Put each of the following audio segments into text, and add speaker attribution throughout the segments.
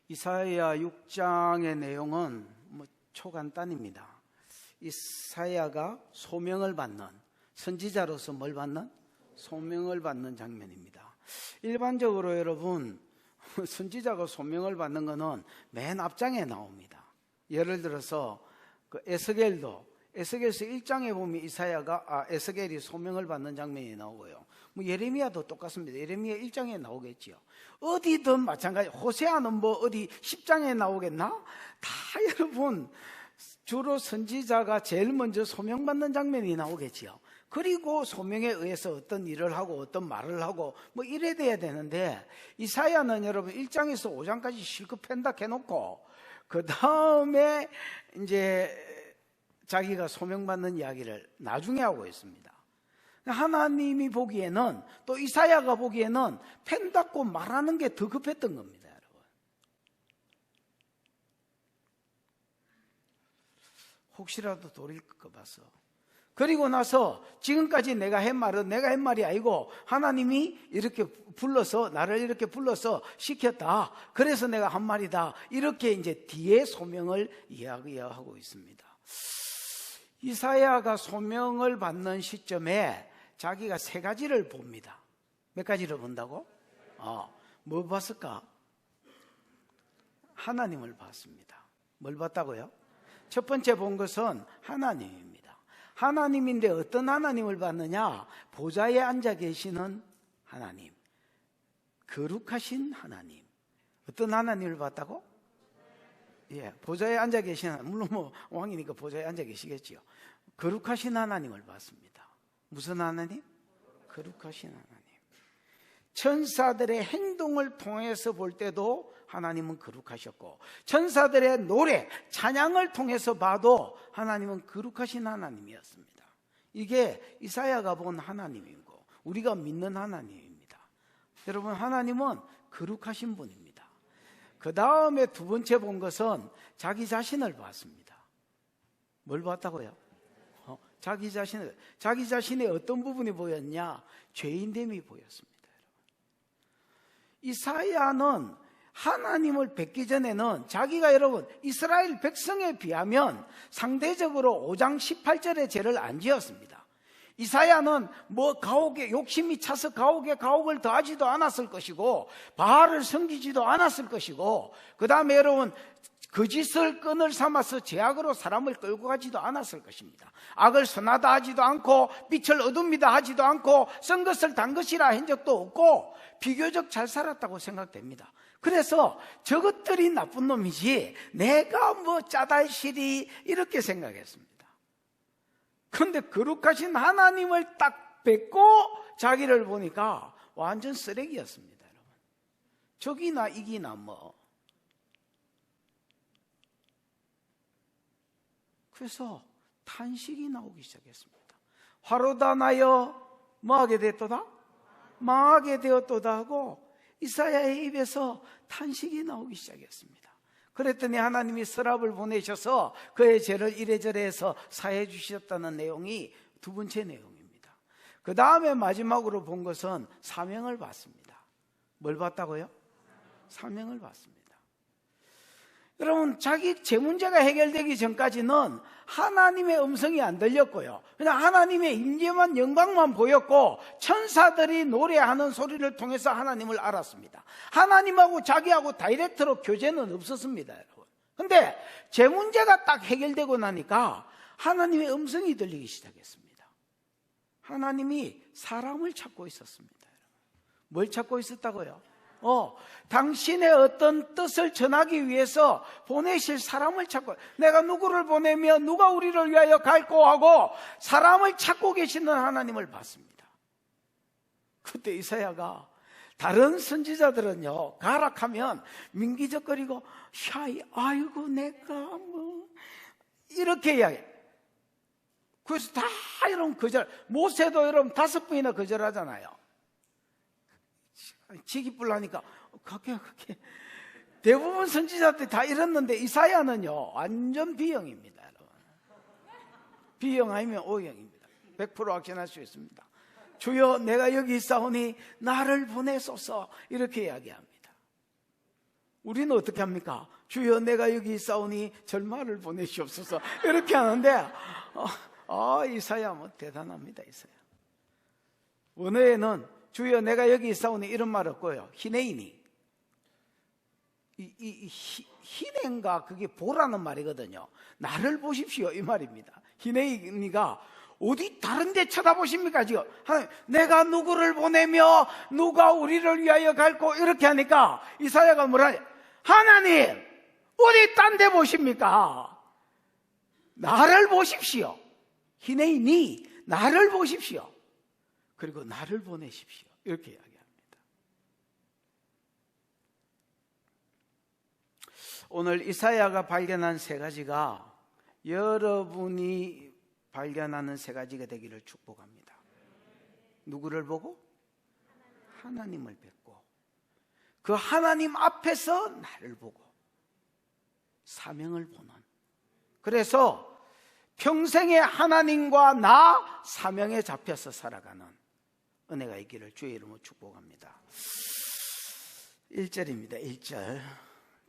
Speaker 1: 이사야 6장의 내용은 초간단입니다. 이사야가 소명을 받는, 선지자로서 뭘 받는? 소명을 받는 장면입니다. 일반적으로 여러분, 선지자가 소명을 받는 것은 맨 앞장에 나옵니다. 예를 들어서 에스겔에서 1장에 보면 에스겔이 소명을 받는 장면이 나오고요. 예레미야도 똑같습니다. 예레미야 1장에 나오겠지요. 어디든 마찬가지. 호세아는 어디 10장에 나오겠나? 다 여러분 주로 선지자가 제일 먼저 소명받는 장면이 나오겠지요. 그리고 소명에 의해서 어떤 일을 하고 어떤 말을 하고 이래 돼야 되는데, 이사야는 여러분 1장에서 5장까지 실컷 펜닥해놓고 그 다음에 이제 자기가 소명받는 이야기를 나중에 하고 있습니다. 하나님이 보기에는, 또 이사야가 보기에는 펜 닫고 말하는 게 더 급했던 겁니다, 여러분. 혹시라도 돌릴까 봐서. 그리고 나서 지금까지 내가 한 말이 아니고 하나님이 이렇게 불러서, 나를 이렇게 불러서 시켰다. 그래서 내가 한 말이다. 이렇게 이제 뒤에 소명을 이야기하고 있습니다. 이사야가 소명을 받는 시점에 자기가 세 가지를 봅니다. 몇 가지를 본다고? 뭐 봤을까? 하나님을 봤습니다. 뭘 봤다고요? 첫 번째 본 것은 하나님입니다. 하나님인데 어떤 하나님을 봤느냐? 보좌에 앉아 계시는 하나님, 거룩하신 하나님. 어떤 하나님을 봤다고? 보좌에 앉아 계시는, 물론 왕이니까 보좌에 앉아 계시겠지요. 거룩하신 하나님을 봤습니다. 무슨 하나님? 거룩하신 하나님. 천사들의 행동을 통해서 볼 때도 하나님은 거룩하셨고, 천사들의 노래, 찬양을 통해서 봐도 하나님은 거룩하신 하나님이었습니다. 이게 이사야가 본 하나님이고 우리가 믿는 하나님입니다. 여러분, 하나님은 거룩하신 분입니다. 그 다음에 두 번째 본 것은 자기 자신을 봤습니다. 뭘 봤다고요? 자기 자신의 어떤 부분이 보였냐? 죄인됨이 보였습니다. 이사야는 하나님을 뵙기 전에는 자기가, 여러분, 이스라엘 백성에 비하면 상대적으로 5장 18절의 죄를 안 지었습니다. 이사야는 가옥에 욕심이 차서 가옥을 더하지도 않았을 것이고, 바알을 섬기지도 않았을 것이고, 그 다음에 여러분, 거짓을 끈을 삼아서 죄악으로 사람을 끌고 가지도 않았을 것입니다. 악을 선하다 하지도 않고 빛을 어둡니다 하지도 않고 쓴 것을 단 것이라 한 적도 없고 비교적 잘 살았다고 생각됩니다. 그래서 저것들이 나쁜 놈이지 내가 짜달시리 이렇게 생각했습니다. 그런데 거룩하신 하나님을 딱 뵙고 자기를 보니까 완전 쓰레기였습니다. 여러분. 적이나 이기나 그래서 탄식이 나오기 시작했습니다. 화로다 나여 뭐하게 되었도다? 망하게 되었도다 하고 이사야의 입에서 탄식이 나오기 시작했습니다. 그랬더니 하나님이 서랍을 보내셔서 그의 죄를 이래저래 해서 사해 주셨다는 내용이 두 번째 내용입니다. 그 다음에 마지막으로 본 것은 사명을 받습니다. 뭘 받다고요? 사명을 받습니다. 여러분, 자기 죄 문제가 해결되기 전까지는 하나님의 음성이 안 들렸고요. 그냥 하나님의 임재만, 영광만 보였고 천사들이 노래하는 소리를 통해서 하나님을 알았습니다. 하나님하고 자기하고 다이렉트로 교제는 없었습니다, 여러분. 근데 죄 문제가 딱 해결되고 나니까 하나님의 음성이 들리기 시작했습니다. 하나님이 사람을 찾고 있었습니다, 여러분. 뭘 찾고 있었다고요? 당신의 어떤 뜻을 전하기 위해서 보내실 사람을 찾고, 내가 누구를 보내면 누가 우리를 위하여 갈고 하고 사람을 찾고 계시는 하나님을 봤습니다. 그때 이사야가, 다른 선지자들은요 가락하면 민기적거리고 아이고 내가 이렇게 이야기해. 그래서 다 여러분 거절, 모세도 여러분 5번이나 거절하잖아요. 지기불나니까 그렇게 대부분 선지자들이 다 이랬는데 이사야는요 완전 B형입니다, 여러분. B형 아니면 O형입니다. 100% 확신할 수 있습니다. 주여 내가 여기 있사오니 나를 보내소서 이렇게 이야기합니다. 우리는 어떻게 합니까? 주여 내가 여기 있사오니 절마를 보내시옵소서 이렇게 하는데 이사야 뭐 대단합니다. 이사야 원어에는 주여 내가 여기 있사오니 이런 말 없고요. 히네이니 히넨가 그게 보라는 말이거든요. 나를 보십시오 이 말입니다. 히네이니가 어디 다른 데 쳐다보십니까 지금? 내가 누구를 보내며 누가 우리를 위하여 갈고 이렇게 하니까 이사야가 뭐라 하나님 어디 딴 데 보십니까? 나를 보십시오. 히네이니 나를 보십시오. 그리고 나를 보내십시오. 이렇게 이야기합니다. 오늘 이사야가 발견한 세 가지가 여러분이 발견하는 세 가지가 되기를 축복합니다. 누구를 보고? 하나님을 뵙고 그 하나님 앞에서 나를 보고 사명을 보는, 그래서 평생에 하나님과 나 사명에 잡혀서 살아가는 은혜가 있기를 주의 이름으로 축복합니다. 1절입니다. 1절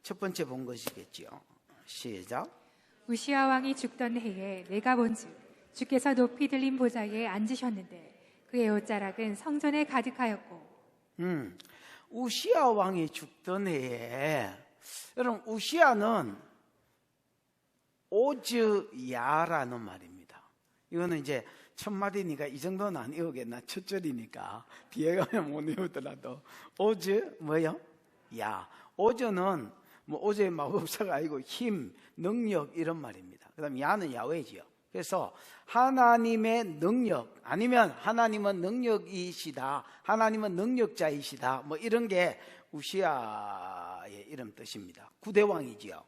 Speaker 1: 첫 번째 본 것이겠죠. 시작.
Speaker 2: 우시아 왕이 죽던 해에 내가 본즉 주께서 높이 들린 보좌에 앉으셨는데 그의 옷자락은 성전에 가득하였고.
Speaker 1: 우시아 왕이 죽던 해에, 여러분 우시아는 오즈야라는 말입니다. 이거는 이제 첫마디니까 이 정도는 안 외우겠나, 첫 절이니까 뒤에 가면 못 외우더라도 오즈 뭐요? 야. 오즈는 뭐 오즈의 마법사가 아니고 힘, 능력 이런 말입니다. 그 다음에 야는 야훼지요. 그래서 하나님의 능력, 아니면 하나님은 능력이시다, 하나님은 능력자이시다, 뭐 이런 게 우시아의 이름 뜻입니다. 9대 왕이지요.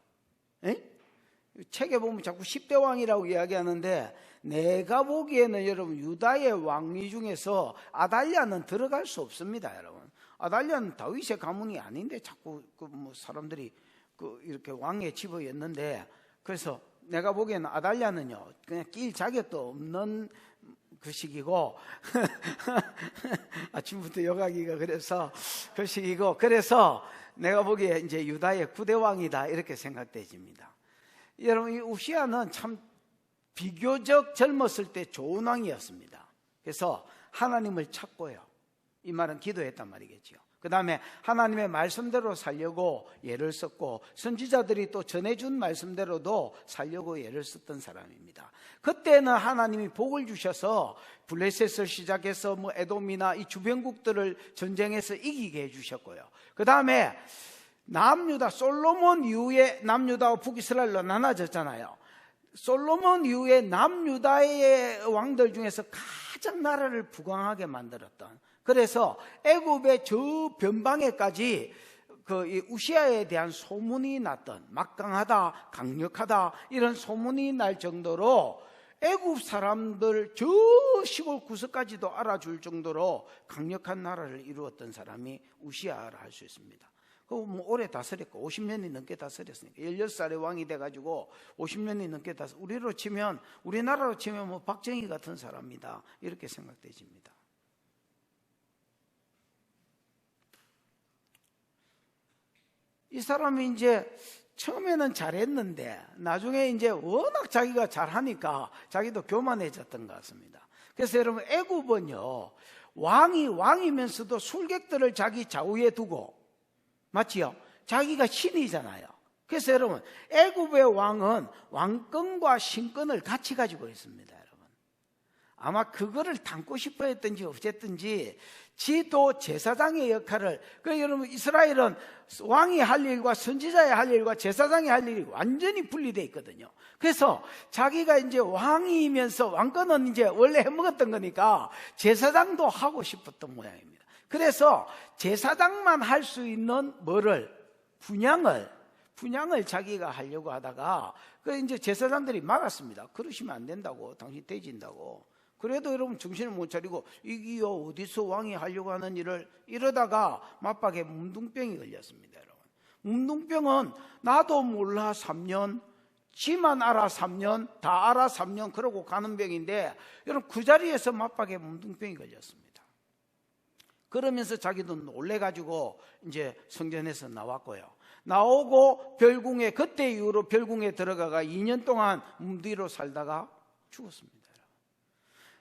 Speaker 1: 책에 보면 자꾸 10대 왕이라고 이야기하는데 내가 보기에는 여러분 유다의 왕위 중에서 아달랴는 들어갈 수 없습니다. 여러분 아달랴는 다윗의 가문이 아닌데 자꾸 뭐 사람들이 이렇게 왕에 집어였는데, 그래서 내가 보기에는 아달랴는요 그냥 낄 자격도 없는 그 시기고 아침부터 요가기가 그래서 그 시기고, 그래서 내가 보기에 이제 유다의 9대 왕이다 이렇게 생각되집니다. 여러분 이 우시아는 참 비교적 젊었을 때 좋은 왕이었습니다. 그래서 하나님을 찾고요, 이 말은 기도했단 말이겠죠. 그 다음에 하나님의 말씀대로 살려고 예를 썼고, 선지자들이 또 전해준 말씀대로도 살려고 예를 썼던 사람입니다. 그때는 하나님이 복을 주셔서 블레셋을 시작해서 뭐 에돔이나 이 주변국들을 전쟁에서 이기게 해주셨고요. 그 다음에 남유다, 솔로몬 이후에 남유다와 북이스라엘로 나눠졌잖아요. 솔로몬 이후에 남유다의 왕들 중에서 가장 나라를 부강하게 만들었던, 그래서 애굽의 저 변방에까지 그 우시아에 대한 소문이 났던, 막강하다, 강력하다 이런 소문이 날 정도로 애굽 사람들 저 시골 구석까지도 알아줄 정도로 강력한 나라를 이루었던 사람이 우시아라 할 수 있습니다. 뭐 오래 다스렸고 50년이 넘게 다스렸으니까 16살의 왕이 돼가지고 50년이 넘게 우리나라로 치면 뭐 박정희 같은 사람이다 이렇게 생각되집니다. 이 사람이 이제 처음에는 잘했는데 나중에 이제 워낙 자기가 잘하니까 자기도 교만해졌던 것 같습니다. 그래서 여러분 애굽은요 왕이면서도 술객들을 자기 좌우에 두고, 맞지요? 자기가 신이잖아요. 그래서 여러분 애굽의 왕은 왕권과 신권을 같이 가지고 있습니다. 여러분 아마 그거를 담고 싶어 했든지 어쨌든지 지도 제사장의 역할을, 그래서 여러분 이스라엘은 왕이 할 일과 선지자의 할 일과 제사장이 할 일이 완전히 분리되어 있거든요. 그래서 자기가 이제 왕이면서 왕권은 이제 원래 해먹었던 거니까 제사장도 하고 싶었던 모양입니다. 그래서 제사장만 할 수 있는 분양을 자기가 하려고 하다가 그 이제 제사장들이 막았습니다. 그러시면 안 된다고, 당신 떼진다고. 그래도 여러분 정신을 못 차리고 이기요 어디서 왕이 하려고 하는 일을 이러다가 맞박에 문둥병이 걸렸습니다. 여러분 문둥병은 나도 몰라 3년, 지만 알아 3년, 다 알아 3년 그러고 가는 병인데 여러분 그 자리에서 맞박에 문둥병이 걸렸습니다. 그러면서 자기도 놀래가지고 이제 성전에서 나왔고요. 나오고 별궁에, 그때 이후로 별궁에 들어가가 2년 동안 문뒤로 살다가 죽었습니다.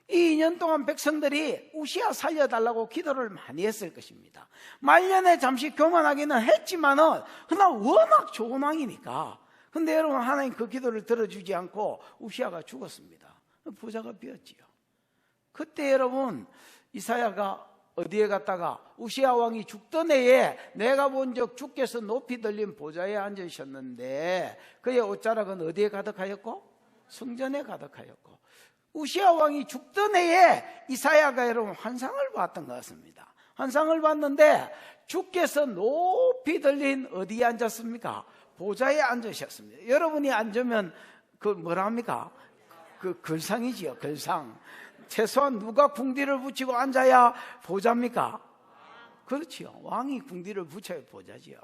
Speaker 1: 이 2년 동안 백성들이 우시야 살려달라고 기도를 많이 했을 것입니다. 말년에 잠시 교만하기는 했지만은 그러나 워낙 좋은 왕이니까. 근데 여러분, 하나님 그 기도를 들어주지 않고 우시야가 죽었습니다. 보좌가 비었지요. 그때 여러분, 이사야가 어디에 갔다가 우시야 왕이 죽던 해에 내가 본 적 주께서 높이 들린 보좌에 앉으셨는데 그의 옷자락은 어디에 가득하였고? 성전에 가득하였고. 우시야 왕이 죽던 해에 이사야가 여러분 환상을 봤던 것 같습니다. 환상을 봤는데 주께서 높이 들린 어디에 앉았습니까? 보좌에 앉으셨습니다. 여러분이 앉으면 그 뭐라 합니까? 그 걸상이지요, 걸상. 최소한 누가 궁디를 붙이고 앉아야 보좌입니까? 그렇지요. 왕이 궁디를 붙여야 보좌지요.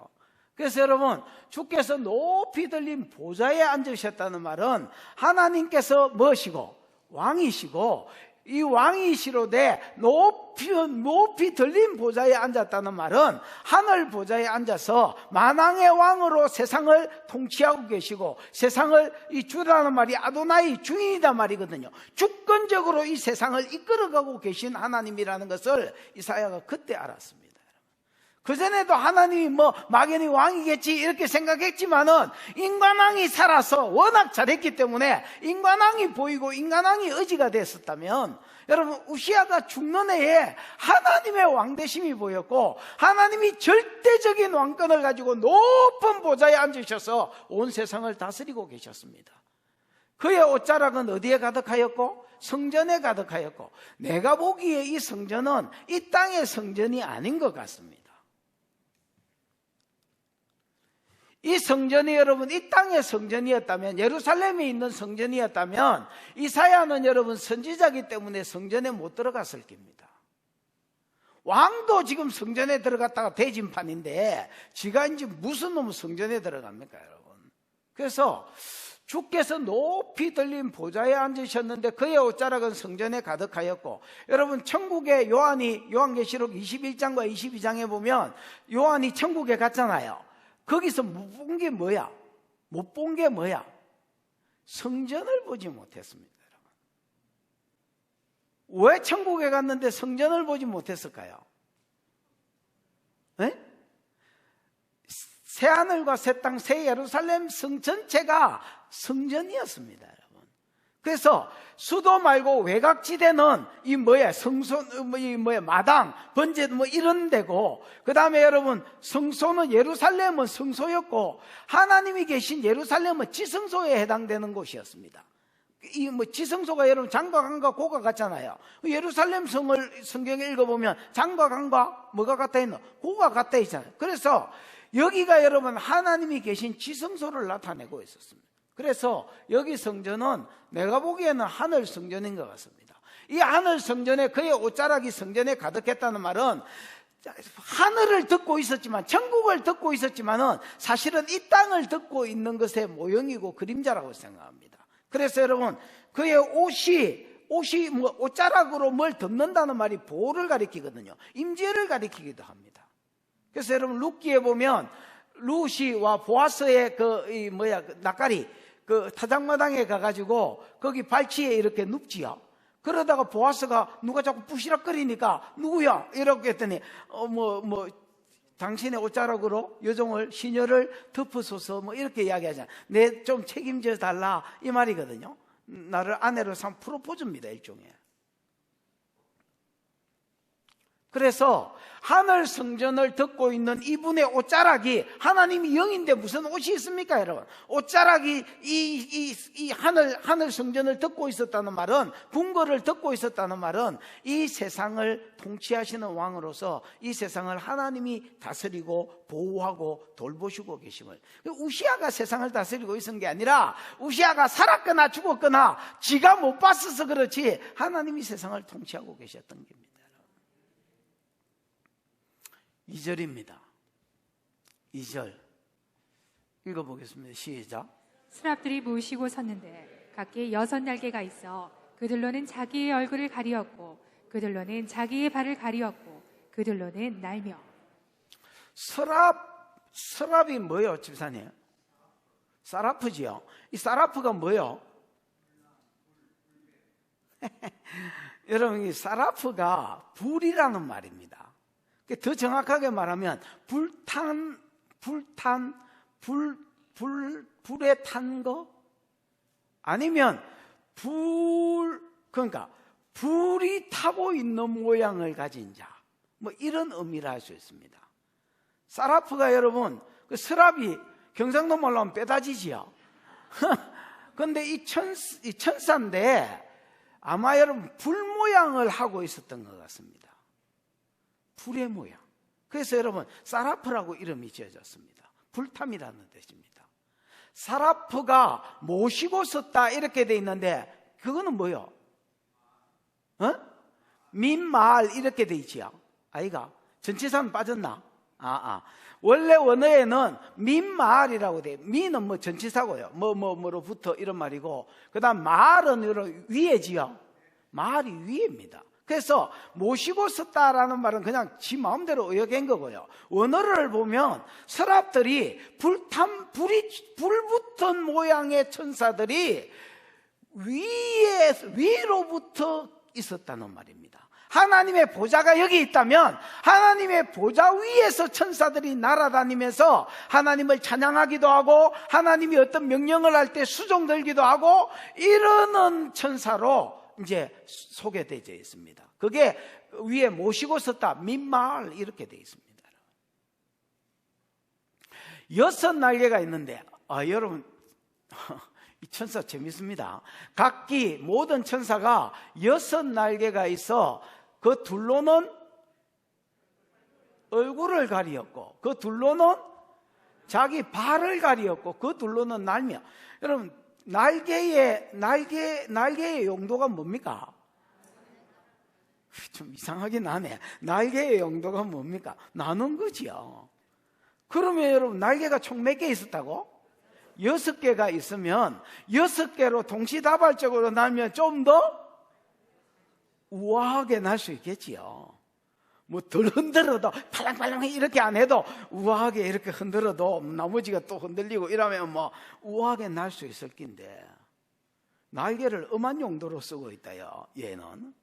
Speaker 1: 그래서 여러분, 주께서 높이 들린 보좌에 앉으셨다는 말은 하나님께서 무엇이고? 왕이시고, 이 왕이시로되 높이 들린 보좌에 앉았다는 말은 하늘 보좌에 앉아서 만왕의 왕으로 세상을 통치하고 계시고, 세상을, 이 주라는 말이 아도나이 주인이다 말이거든요. 주권적으로 이 세상을 이끌어가고 계신 하나님이라는 것을 이사야가 그때 알았습니다. 그전에도 하나님이 막연히 왕이겠지 이렇게 생각했지만은 인간왕이 살아서 워낙 잘했기 때문에 인간왕이 보이고 인간왕이 의지가 됐었다면, 여러분, 우시야가 죽는 해에 하나님의 왕대심이 보였고 하나님이 절대적인 왕권을 가지고 높은 보좌에 앉으셔서 온 세상을 다스리고 계셨습니다. 그의 옷자락은 어디에 가득하였고? 성전에 가득하였고, 내가 보기에 이 성전은 이 땅의 성전이 아닌 것 같습니다. 이 성전이 여러분 이 땅의 성전이었다면, 예루살렘에 있는 성전이었다면 이사야는 여러분 선지자이기 때문에 성전에 못 들어갔을 겁니다. 왕도 지금 성전에 들어갔다가 대진판인데 지가 이제 무슨 놈 성전에 들어갑니까 여러분? 그래서 주께서 높이 들린 보좌에 앉으셨는데 그의 옷자락은 성전에 가득하였고, 여러분 천국에 요한계시록 21장과 22장에 보면 요한이 천국에 갔잖아요. 거기서 못 본 게 뭐야? 못 본 게 뭐야? 성전을 보지 못했습니다. 여러분. 왜 천국에 갔는데 성전을 보지 못했을까요? 네? 새 하늘과 새 땅, 새 예루살렘 성 전체가 성전이었습니다, 여러분. 그래서 수도 말고 외곽지대는 이 마당, 번제 이런 데고, 그 다음에 여러분 성소는 예루살렘은 성소였고 하나님이 계신 예루살렘은 지성소에 해당되는 곳이었습니다. 이 지성소가 여러분 장과 강과 고가 같잖아요. 예루살렘 성을 성경에 읽어보면 장과 강과 뭐가 같아 있노? 고가 같아 있잖아요. 그래서 여기가 여러분 하나님이 계신 지성소를 나타내고 있었습니다. 그래서 여기 성전은 내가 보기에는 하늘 성전인 것 같습니다. 이 하늘 성전에 그의 옷자락이 성전에 가득했다는 말은 하늘을 듣고 있었지만, 천국을 듣고 있었지만은 사실은 이 땅을 듣고 있는 것의 모형이고 그림자라고 생각합니다. 그래서 여러분 그의 옷이 옷자락으로 뭘 덮는다는 말이 보호를 가리키거든요. 임재를 가리키기도 합니다. 그래서 여러분 룻기에 보면 루시와 보아스의 낯가리 타작마당에 가가지고 거기 발치에 이렇게 눕지요. 그러다가 보아스가 누가 자꾸 부시락거리니까 누구야? 이렇게 했더니 당신의 옷자락으로 여종을 시녀를 덮으소서 이렇게 이야기하잖아. 내 좀 책임져 달라 이 말이거든요. 나를 아내로 삼 프로포즈입니다, 일종의. 그래서 하늘 성전을 듣고 있는 이분의 옷자락이, 하나님이 영인데 무슨 옷이 있습니까 여러분? 옷자락이 이 하늘 성전을 듣고 있었다는 말은, 궁궐을 듣고 있었다는 말은 이 세상을 통치하시는 왕으로서 이 세상을 하나님이 다스리고 보호하고 돌보시고 계심을, 우시야가 세상을 다스리고 있었던 게 아니라 우시야가 살았거나 죽었거나 지가 못 봤어서 그렇지 하나님이 세상을 통치하고 계셨던 겁니다. 2절입니다. 2절 읽어보겠습니다. 시작.
Speaker 2: 스랍들이 모이시고 섰는데 각기 6날개가 있어 그들로는 자기의 얼굴을 가리었고 그들로는 자기의 발을 가리었고 그들로는 날며.
Speaker 1: 서랍이 뭐예요, 집사님? 사라프지요. 이 사라프가 뭐예요? 여러분, 이 사라프가 불이라는 말입니다. 더 정확하게 말하면 불에 탄 거? 아니면 그러니까 불이 타고 있는 모양을 가진 자. 뭐 이런 의미를 할 수 있습니다. 사라프가 여러분, 그 서랍이 경상도 말로 하면 빼다지지요. 근데 이 천사인데 아마 여러분 불 모양을 하고 있었던 것 같습니다. 불의 모양. 그래서 여러분 사라프라고 이름이 지어졌습니다. 불탐이라는 뜻입니다. 사라프가 모시고 썼다 이렇게 돼 있는데 그거는 뭐요? 민말 이렇게 돼 있지요. 아이가 전치사는 빠졌나? 원래 원어에는 민말이라고 돼. 민은 뭐 전치사고요. 뭐로부터 이런 말이고, 그 다음 말은 이런 위에지요. 말이 위에입니다. 그래서 모시고 썼다라는 말은 그냥 지 마음대로 의역한 거고요. 원어를 보면 서랍들이 불 붙은 모양의 천사들이 위로부터 있었다는 말입니다. 하나님의 보좌가 여기 있다면 하나님의 보좌 위에서 천사들이 날아다니면서 하나님을 찬양하기도 하고 하나님이 어떤 명령을 할 때 수종들기도 하고 이러는 천사로 이제 소개되어 있습니다. 그게 위에 모시고 썼다 민말 이렇게 되어 있습니다. 6날개가 있는데 여러분 이 천사 재밌습니다. 각기 모든 천사가 6날개가 있어 그 둘로는 얼굴을 가리었고 그 둘로는 자기 발을 가리었고 그 둘로는 날며. 여러분 날개의 용도가 뭡니까? 좀 이상하긴 하네. 날개의 용도가 뭡니까? 나눈 거지요. 그러면 여러분 날개가 총 몇 개 있었다고? 6개가 있으면 6개로 동시다발적으로 날면 좀 더 우아하게 날 수 있겠지요. 뭐 덜 흔들어도 팔랑팔랑 이렇게 안 해도 우아하게 이렇게 흔들어도 나머지가 또 흔들리고 이러면 뭐 우아하게 날 수 있을 낀데 날개를 엄한 용도로 쓰고 있다요. 얘는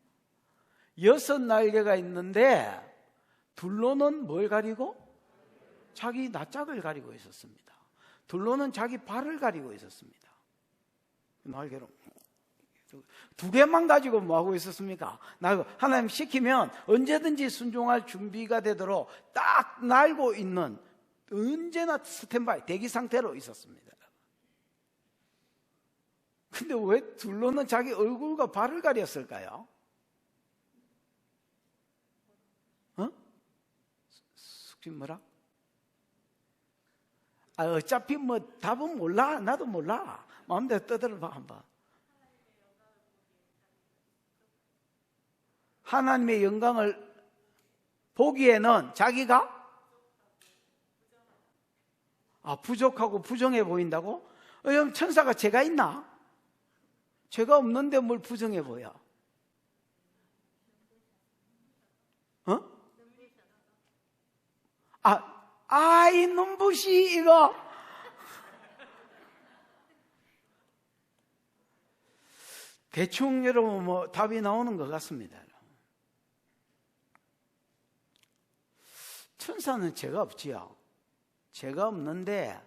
Speaker 1: 6날개가 있는데 둘로는 뭘 가리고? 자기 낯짝을 가리고 있었습니다. 둘로는 자기 발을 가리고 있었습니다. 날개로 2개만 가지고 뭐 하고 있었습니까? 하나님 시키면 언제든지 순종할 준비가 되도록 딱 날고 있는 언제나 스탠바이 대기 상태로 있었습니다. 근데 왜 둘로는 자기 얼굴과 발을 가렸을까요? 숙진 뭐라? 어차피 뭐 답은 몰라. 나도 몰라. 마음대로 떠들어봐 한번. 하나님의 영광을 보기에는 자기가 부족하고 부정해 보인다고? 여러분 천사가 죄가 있나? 죄가 없는데 뭘 부정해 보여? 이 눈부시 이거 대충 여러분 뭐 답이 나오는 것 같습니다. 천사는 죄가 없지요. 죄가 없는데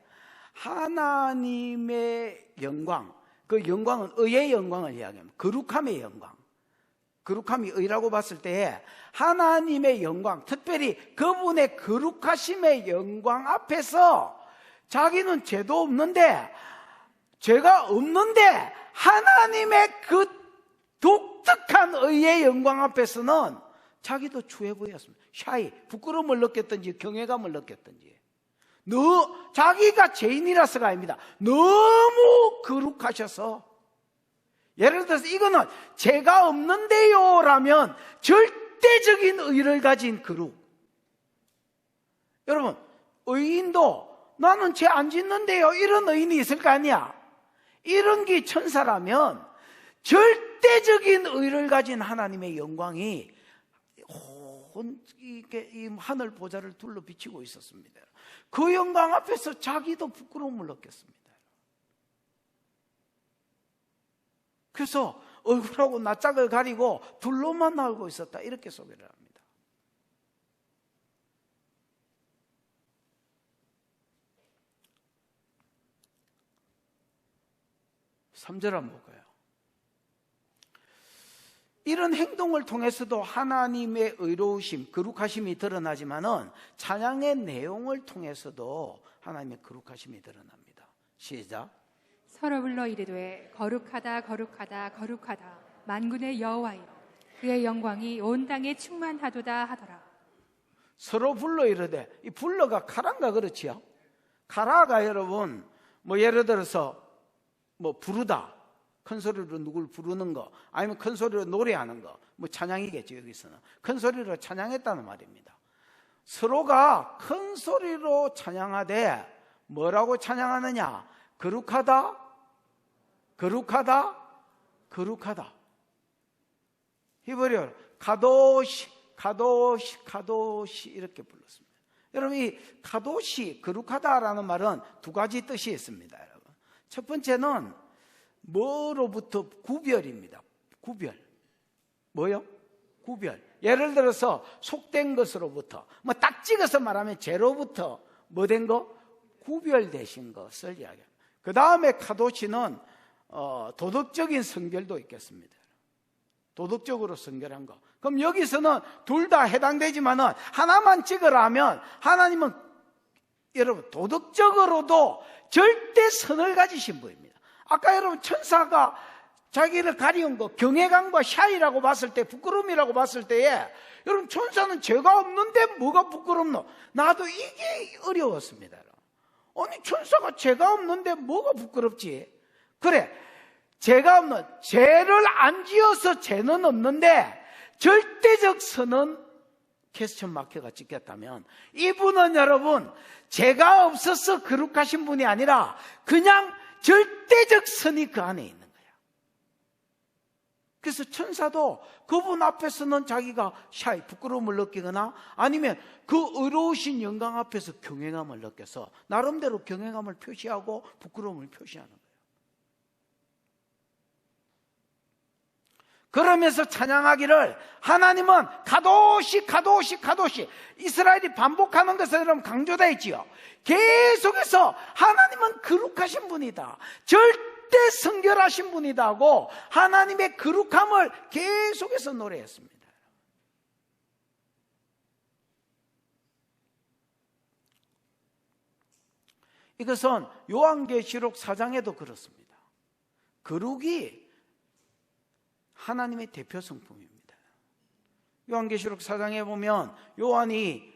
Speaker 1: 하나님의 영광, 그 영광은 의의 영광을 이야기합니다. 거룩함의 영광. 거룩함이 의라고 봤을 때 하나님의 영광, 특별히 그분의 거룩하심의 영광 앞에서 자기는 죄도 없는데 죄가 없는데 하나님의 그 독특한 의의 영광 앞에서는 자기도 추해 보였습니다. 샤이, 부끄러움을 느꼈든지 경외감을 느꼈든지 자기가 죄인이라서가 아닙니다. 너무 거룩하셔서 예를 들어서 이거는 죄가 없는데요 라면 절대적인 의를 가진 거룩. 여러분 의인도 나는 죄 안 짓는데요 이런 의인이 있을 거 아니야. 이런 게 천사라면 절대적인 의를 가진 하나님의 영광이 이 하늘 보좌를 둘러 비치고 있었습니다. 그 영광 앞에서 자기도 부끄러움을 느꼈습니다. 그래서 얼굴하고 낯짝을 가리고 둘로만 나오고 있었다, 이렇게 소개를 합니다. 삼 절 한번 볼까요? 이런 행동을 통해서도 하나님의 의로우심, 거룩하심이 드러나지만은 찬양의 내용을 통해서도 하나님의 거룩하심이 드러납니다. 시작.
Speaker 2: 서로 불러 이르되 거룩하다 거룩하다 거룩하다 만군의 여호와여 그의 영광이 온 땅에 충만하도다 하더라.
Speaker 1: 서로 불러 이르되, 이 불러가 카라인가 그렇지요? 카라가 여러분 뭐 예를 들어서 뭐 부르다, 큰 소리로 누굴 부르는 거, 아니면 큰 소리로 노래하는 거, 뭐 찬양이겠죠. 여기서는 큰 소리로 찬양했다는 말입니다. 서로가 큰 소리로 찬양하되 뭐라고 찬양하느냐? 거룩하다 거룩하다 거룩하다. 히브리어로 가도시 가도시 가도시 이렇게 불렀습니다. 여러분, 이 가도시 거룩하다라는 말은 두 가지 뜻이 있습니다. 여러분, 첫 번째는 뭐로부터 구별입니다. 구별. 뭐요? 구별. 예를 들어서 속된 것으로부터, 뭐 딱 찍어서 말하면 죄로부터 뭐 된 거? 구별되신 것을 이야기합니다. 그 다음에 카도시는 도덕적인 성결도 있겠습니다. 도덕적으로 성결한 거. 그럼 여기서는 둘 다 해당되지만은 하나만 찍으라 하면 하나님은 여러분 도덕적으로도 절대 선을 가지신 분입니다. 아까 여러분 천사가 자기를 가리운 거 경외감과 샤이라고 봤을 때, 부끄러움이라고 봤을 때에 여러분 천사는 죄가 없는데 뭐가 부끄럽노? 나도 이게 어려웠습니다. 아니 천사가 죄가 없는데 뭐가 부끄럽지? 그래, 죄가 없는, 죄를 안 지어서 죄는 없는데 절대적 선은 퀘스천 마크가 찍혔다면 이분은 여러분 죄가 없어서 거룩하신 분이 아니라 그냥 절대적 선이 그 안에 있는 거예요. 그래서 천사도 그분 앞에서는 자기가 샤이, 부끄러움을 느끼거나 아니면 그 의로우신 영광 앞에서 경외감을 느껴서 나름대로 경외감을 표시하고 부끄러움을 표시하는 거예요. 그러면서 찬양하기를 하나님은 가도시 가도시 가도시, 이스라엘이 반복하는 것을 여러분 강조되어 있지요. 계속해서 하나님은 거룩하신 분이다, 절대 성결하신 분이다 하고 하나님의 거룩함을 계속해서 노래했습니다. 이것은 요한계시록 4장에도 그렇습니다. 거룩이 하나님의 대표 성품입니다. 요한계시록 4장에 보면 요한이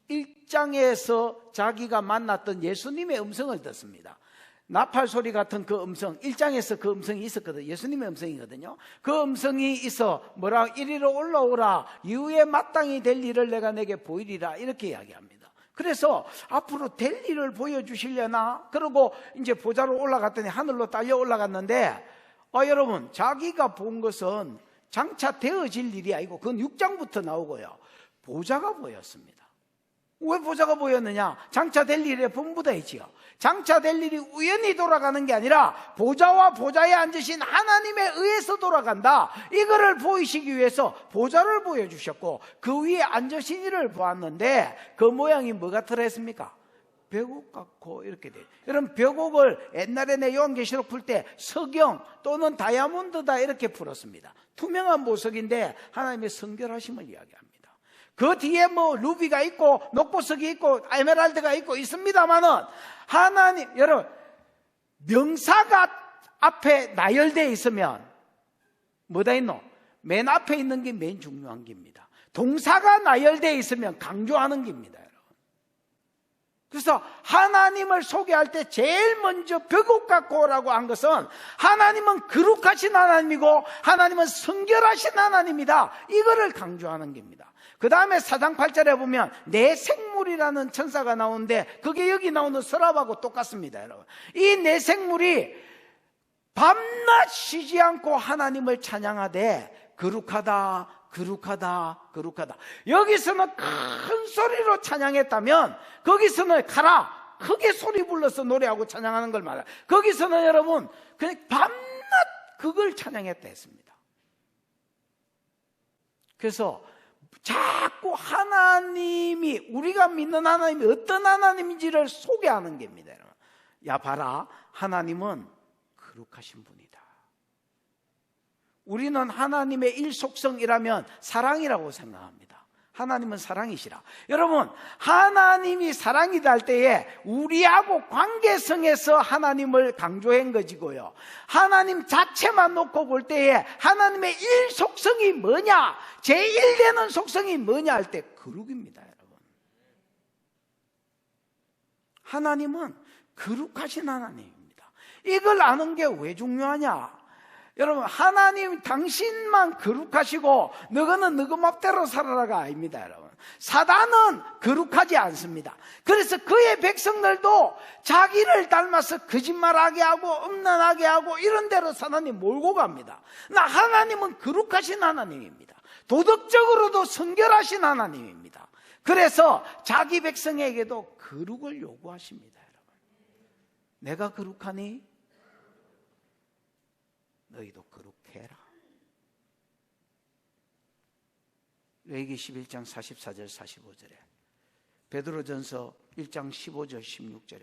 Speaker 1: 1장에서 자기가 만났던 예수님의 음성을 듣습니다. 나팔 소리 같은 그 음성, 1장에서 그 음성이 있었거든요. 예수님의 음성이거든요. 그 음성이 있어 뭐라, 이리로 올라오라, 이후에 마땅히 될 일을 내가 내게 보이리라, 이렇게 이야기합니다. 그래서 앞으로 될 일을 보여주시려나? 그러고 이제 보좌로 올라갔더니 하늘로 딸려 올라갔는데 여러분, 자기가 본 것은 장차 되어질 일이 아니고 그건 6장부터 나오고요, 보좌가 보였습니다. 왜 보좌가 보였느냐? 장차 될 일에 본보다 있지요. 장차 될 일이 우연히 돌아가는 게 아니라 보좌와 보좌에 앉으신 하나님에 의해서 돌아간다, 이거를 보이시기 위해서 보좌를 보여주셨고 그 위에 앉으신 이를 보았는데 그 모양이 뭐가 들어있습니까? 벽옥 같고 이렇게 돼요. 여러분, 벽옥을 옛날에 내 요한계시록 풀 때 석영 또는 다이아몬드다 이렇게 풀었습니다. 투명한 보석인데 하나님의 성결하심을 이야기합니다. 그 뒤에 뭐 루비가 있고 녹보석이 있고 에메랄드가 있고 있습니다만은 하나님, 여러분, 명사가 앞에 나열되어 있으면 뭐다 있노? 맨 앞에 있는 게 맨 중요한 겁니다. 동사가 나열되어 있으면 강조하는 겁니다. 그래서 하나님을 소개할 때 제일 먼저 벽옥 같고라고 한 것은 하나님은 거룩하신 하나님이고 하나님은 성결하신 하나님이다, 이거를 강조하는 겁니다. 그 다음에 4장 8절에 보면 내생물이라는 천사가 나오는데 그게 여기 나오는 서랍하고 똑같습니다. 여러분, 이 내생물이 밤낮 쉬지 않고 하나님을 찬양하되 거룩하다 거룩하다, 거룩하다. 여기서는 큰 소리로 찬양했다면 거기서는 가라, 크게 소리 불러서 노래하고 찬양하는 걸 말해요. 거기서는 여러분 그냥 밤낮 그걸 찬양했다 했습니다. 그래서 자꾸 하나님이, 우리가 믿는 하나님이 어떤 하나님인지를 소개하는 겁니다. 야 봐라, 하나님은 거룩하신 분이다. 우리는 하나님의 일속성이라면 사랑이라고 생각합니다. 하나님은 사랑이시라. 여러분, 하나님이 사랑이다 할 때에 우리하고 관계성에서 하나님을 강조한 것이고요, 하나님 자체만 놓고 볼 때에 하나님의 일속성이 뭐냐, 제1되는 속성이 뭐냐 할 때 거룩입니다. 여러분, 하나님은 거룩하신 하나님입니다. 이걸 아는 게 왜 중요하냐? 여러분, 하나님 당신만 거룩하시고 너는 너그 맘대로 살아라가 아닙니다. 여러분, 사단은 거룩하지 않습니다. 그래서 그의 백성들도 자기를 닮아서 거짓말하게 하고 음란하게 하고 이런 대로 사단이 몰고 갑니다. 나 하나님은 거룩하신 하나님입니다. 도덕적으로도 성결하신 하나님입니다. 그래서 자기 백성에게도 거룩을 요구하십니다. 여러분, 내가 거룩하니 너희도 거룩해라. 레위기 11장 44절 45절에, 베드로전서 1장 15절 16절에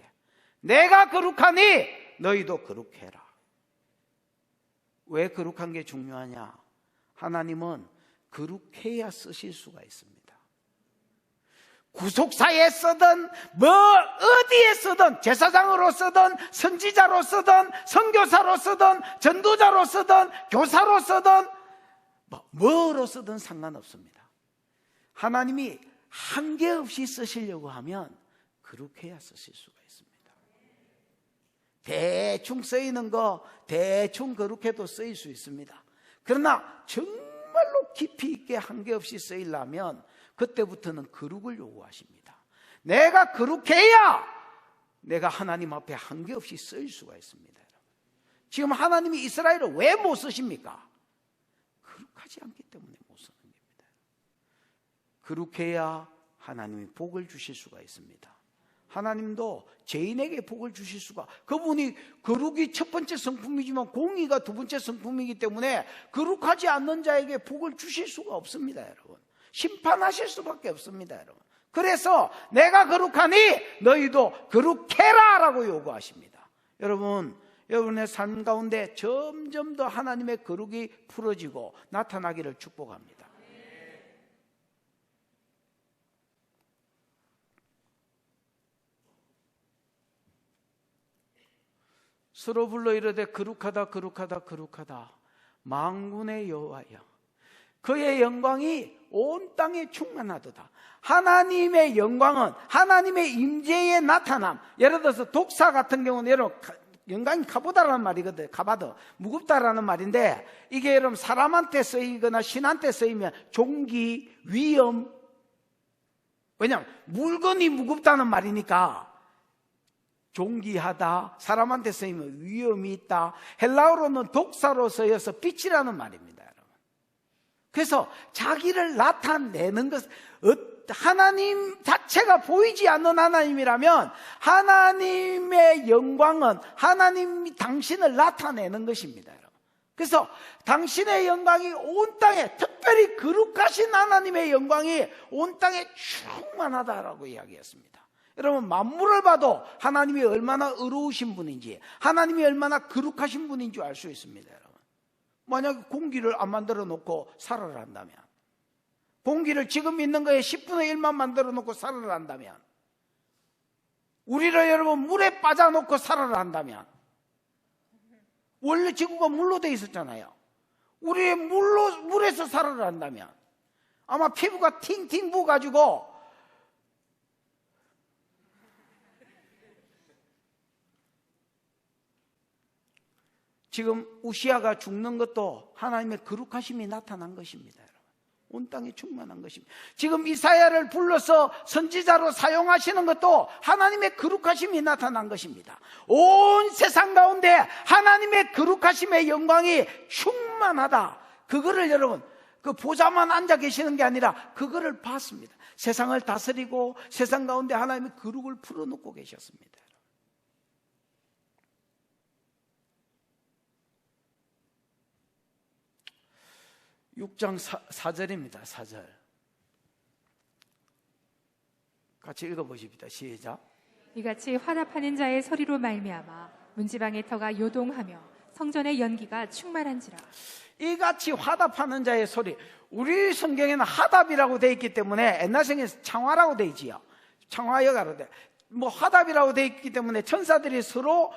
Speaker 1: 내가 거룩하니 너희도 거룩해라. 왜 거룩한 게 중요하냐? 하나님은 거룩해야 쓰실 수가 있습니다. 구속사에 쓰든 어디에 쓰든, 제사장으로 쓰든 선지자로 쓰든 선교사로 쓰든 전도자로 쓰든 교사로 쓰든 뭐로 쓰든 상관없습니다. 하나님이 한계없이 쓰시려고 하면 거룩해야 쓰실 수가 있습니다. 대충 쓰이는 거 대충 거룩해도 쓰일 수 있습니다. 그러나 정말로 깊이 있게 한계없이 쓰이려면 그때부터는 거룩을 요구하십니다. 내가 거룩해야 내가 하나님 앞에 한계없이 쓰일 수가 있습니다. 지금 하나님이 이스라엘을 왜 못 쓰십니까? 거룩하지 않기 때문에 못 쓰는 겁니다. 거룩해야 하나님이 복을 주실 수가 있습니다. 하나님도 죄인에게 복을 주실 수가, 그분이 거룩이 첫 번째 성품이지만 공의가 두 번째 성품이기 때문에 거룩하지 않는 자에게 복을 주실 수가 없습니다. 여러분, 심판하실 수밖에 없습니다. 여러분, 그래서 내가 거룩하니 너희도 거룩해라 라고 요구하십니다. 여러분, 여러분의 삶 가운데 점점 더 하나님의 거룩이 풀어지고 나타나기를 축복합니다. 서로 불러 이르되 거룩하다 거룩하다 거룩하다 만군의 여호와여, 그의 영광이 온 땅에 충만하도다. 하나님의 영광은 하나님의 임재의 나타남. 예를 들어서 독사 같은 경우는 여러분 영광이 가보다라는 말이거든요. 가봐도 무겁다라는 말인데, 이게 여러분 사람한테 쓰이거나 신한테 쓰이면 종기, 위험, 왜냐하면 물건이 무겁다는 말이니까 종기하다, 사람한테 쓰이면 위험이 있다. 헬라어로는 독사로 쓰여서 빛이라는 말입니다, 여러분. 그래서 자기를 나타내는 것, 하나님 자체가 보이지 않는 하나님이라면 하나님의 영광은 하나님이 당신을 나타내는 것입니다, 여러분. 그래서 당신의 영광이 온 땅에, 특별히 거룩하신 하나님의 영광이 온 땅에 충만하다라고 이야기했습니다. 여러분, 만물을 봐도 하나님이 얼마나 의로우신 분인지, 하나님이 얼마나 거룩하신 분인 줄 알 수 있습니다, 여러분. 만약에 공기를 안 만들어 놓고 살아를 한다면, 공기를 지금 있는 거에 10분의 1만 만들어 놓고 살아를 한다면, 우리를 여러분 물에 빠져 놓고 살아를 한다면, 원래 지구가 물로 돼 있었잖아요. 우리 물에서 살아를 한다면 아마 피부가 팅팅 부어가지고 지금 우시아가 죽는 것도 하나님의 거룩하심이 나타난 것입니다, 여러분. 온 땅에 충만한 것입니다. 지금 이사야를 불러서 선지자로 사용하시는 것도 하나님의 거룩하심이 나타난 것입니다. 온 세상 가운데 하나님의 거룩하심의 영광이 충만하다. 그거를 여러분 그 보좌만 앉아 계시는 게 아니라 그거를 봤습니다. 세상을 다스리고 세상 가운데 하나님의 거룩을 풀어놓고 계셨습니다. 6장 4절입니다. 4절 같이 읽어보십시다. 시작.
Speaker 2: 이같이 화답하는 자의 소리로 말미암아 문지방의 터가 요동하며 성전의 연기가 충만한지라.
Speaker 1: 이같이 화답하는 자의 소리. 우리 성경에는 화답이라고 되어 있기 때문에 옛날 성경에 창화라고 되어 있지요. 창화여가로 돼. 화답이라고 되어 있기 때문에 천사들이 서로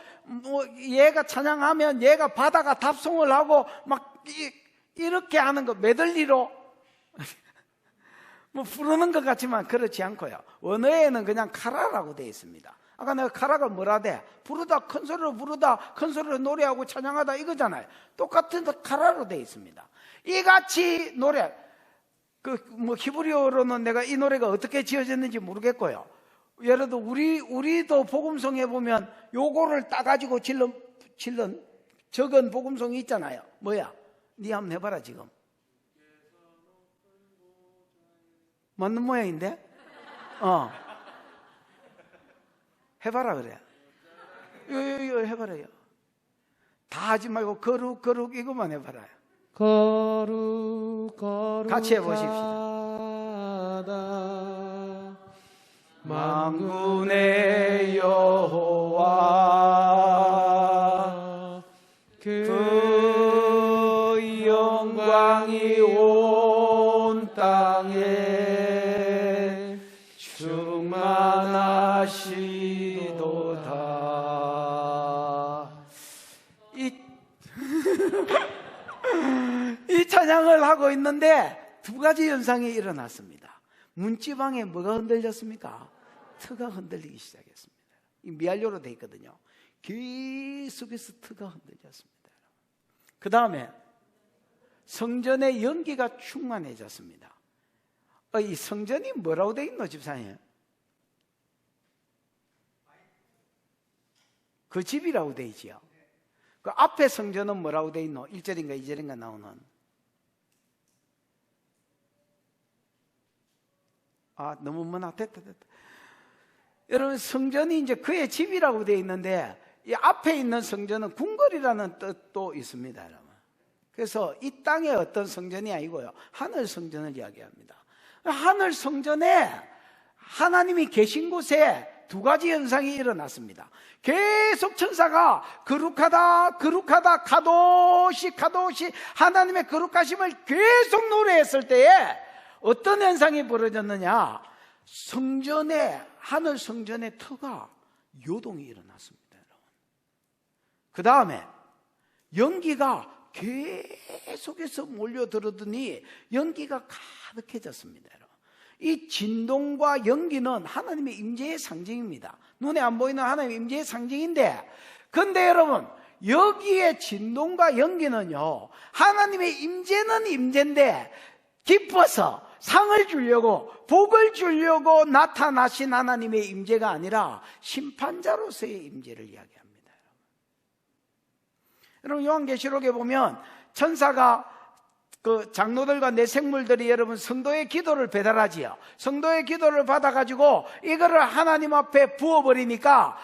Speaker 1: 얘가 찬양하면 얘가 바다가 답송을 하고 막 이렇게 하는 거 메들리로 부르는 것 같지만 그렇지 않고요. 원어에는 그냥 카라라고 되어 있습니다. 아까 내가 카라가 뭐라 돼? 부르다 큰 소리로 부르다 큰 소리로 노래하고 찬양하다 이거잖아요. 똑같은 카라로 되어 있습니다. 이같이 노래 히브리어로는 내가 이 노래가 어떻게 지어졌는지 모르겠고요. 예를 들어 우리도 복음송에 보면 요거를 따가지고 적은 복음송이 있잖아요. 뭐야? 니 한번 해봐라. 지금 맞는 모양인데? 해봐라 그래. 이거 해봐라요. 다 하지 말고 거룩 이것만 해봐라.
Speaker 3: 거룩
Speaker 1: 같이 해보십시다. 만군의 여호와 그 영광이 온 땅에 충만하시도다. 이 찬양을 하고 있는데 두 가지 현상이 일어났습니다. 문지방에 뭐가 흔들렸습니까? 터가 흔들리기 시작했습니다. 이 미알료로 되어 있거든요. 계속해서 터가 흔들렸습니다. 그 다음에 성전의 연기가 충만해졌습니다. 이 성전이 뭐라고 되어 있노, 집사님? 그 집이라고 되어 있지요. 그 앞에 성전은 뭐라고 되어 있노? 1절인가 2절인가 나오는. 너무 머나. 됐다. 여러분, 성전이 이제 그의 집이라고 되어 있는데, 이 앞에 있는 성전은 궁궐이라는 뜻도 있습니다, 여러분. 그래서 이 땅의 어떤 성전이 아니고요, 하늘 성전을 이야기합니다. 하늘 성전에 하나님이 계신 곳에 두 가지 현상이 일어났습니다. 계속 천사가 거룩하다 가도시 하나님의 거룩하심을 계속 노래했을 때에 어떤 현상이 벌어졌느냐? 하늘 성전의 터가 요동이 일어났습니다, 여러분. 그 다음에 연기가 계속해서 몰려들었더니 연기가 가득해졌습니다, 여러분. 이 진동과 연기는 하나님의 임재의 상징입니다. 눈에 안 보이는 하나님의 임재의 상징인데, 근데 여러분, 여기에 진동과 연기는요, 하나님의 임재는 임재인데 기뻐서 상을 주려고 복을 주려고 나타나신 하나님의 임재가 아니라 심판자로서의 임재를 이야기합니다. 여러분, 요한계시록에 보면 천사가 그 장로들과 내생물들이 여러분 성도의 기도를 배달하지요. 성도의 기도를 받아가지고 이거를 하나님 앞에 부어버리니까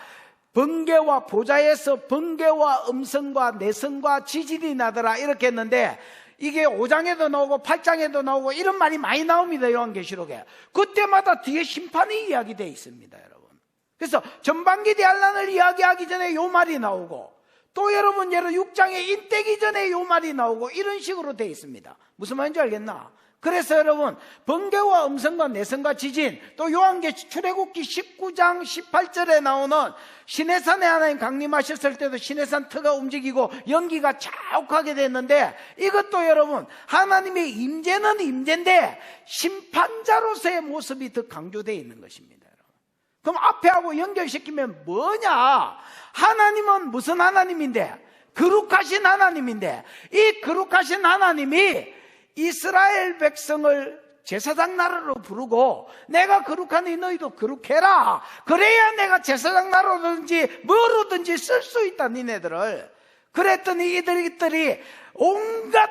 Speaker 1: 번개와 보좌에서 번개와 음성과 내성과 지진이 나더라 이렇게 했는데, 이게 5장에도 나오고 8장에도 나오고 이런 말이 많이 나옵니다, 요한계시록에. 그때마다 뒤에 심판이 이야기되어 있습니다, 여러분. 그래서 전반기 대환란을 이야기하기 전에 요 말이 나오고, 또 여러분 6장에 인때기 전에 요 말이 나오고, 이런 식으로 되어 있습니다. 무슨 말인지 알겠나? 그래서 여러분, 번개와 음성과 내성과 지진, 또 요한계시 출애굽기 19장 18절에 나오는 시내산에 하나님 강림하셨을 때도 시내산 터가 움직이고 연기가 자욱하게 됐는데, 이것도 여러분 하나님의 임재는 임재인데 심판자로서의 모습이 더 강조되어 있는 것입니다, 여러분. 그럼 앞에하고 연결시키면 뭐냐? 하나님은 무슨 하나님인데? 거룩하신 하나님인데, 이 거룩하신 하나님이 이스라엘 백성을 제사장 나라로 부르고, 내가 거룩하니 너희도 거룩해라, 그래야 내가 제사장 나라로든지 뭐로든지 쓸 수 있다, 니네들을. 그랬더니 이들이 온갖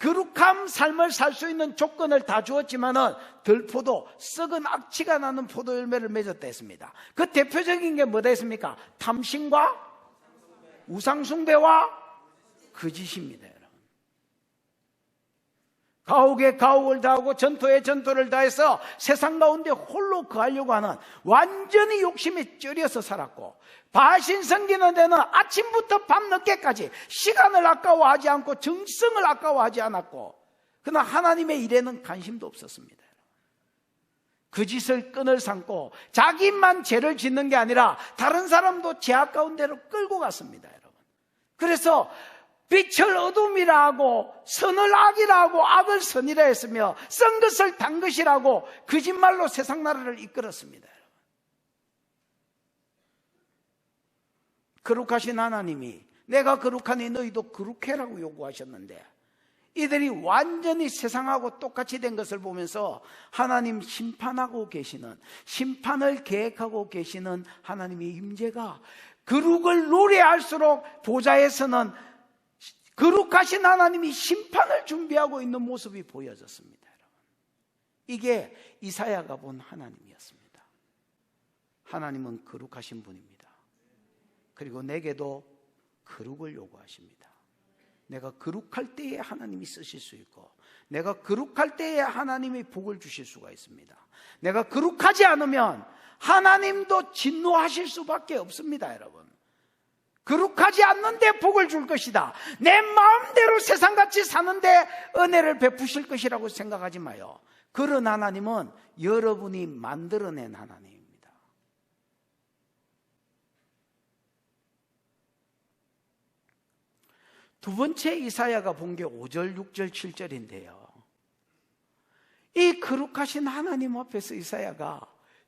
Speaker 1: 거룩한 삶을 살 수 있는 조건을 다 주었지만은 들포도 썩은 악취가 나는 포도 열매를 맺었다 했습니다. 그 대표적인 게 뭐다 했습니까? 탐심과 우상숭배와 거짓입니다. 가옥에 가옥을 다하고 전토에 전토를 다해서 세상 가운데 홀로 거하려고 하는 완전히 욕심에 쩔여서 살았고, 바신 섬기는 데는 아침부터 밤늦게까지 시간을 아까워하지 않고 정성을 아까워하지 않았고, 그러나 하나님의 일에는 관심도 없었습니다. 그 짓을 끈을 삼고 자기만 죄를 짓는 게 아니라 다른 사람도 죄악 가운데로 끌고 갔습니다, 여러분. 그래서 빛을 어둠이라 하고 선을 악이라 하고 악을 선이라 했으며 쓴 것을 단 것이라고 거짓말로 세상 나라를 이끌었습니다. 거룩하신 하나님이 내가 거룩하니 너희도 거룩해라고 요구하셨는데, 이들이 완전히 세상하고 똑같이 된 것을 보면서 하나님 심판하고 계시는, 심판을 계획하고 계시는 하나님의 임재가 거룩을 노래할수록 보좌에서는 거룩하신 하나님이 심판을 준비하고 있는 모습이 보여졌습니다. 이게 이사야가 본 하나님이었습니다. 하나님은 거룩하신 분입니다. 그리고 내게도 거룩을 요구하십니다. 내가 거룩할 때에 하나님이 쓰실 수 있고, 내가 거룩할 때에 하나님이 복을 주실 수가 있습니다. 내가 거룩하지 않으면 하나님도 진노하실 수밖에 없습니다, 여러분. 거룩하지 않는데 복을 줄 것이다, 내 마음대로 세상같이 사는데 은혜를 베푸실 것이라고 생각하지 마요. 그런 하나님은 여러분이 만들어낸 하나님입니다. 두 번째 이사야가 본 게 5절, 6절, 7절인데요. 이 거룩하신 하나님 앞에서 이사야가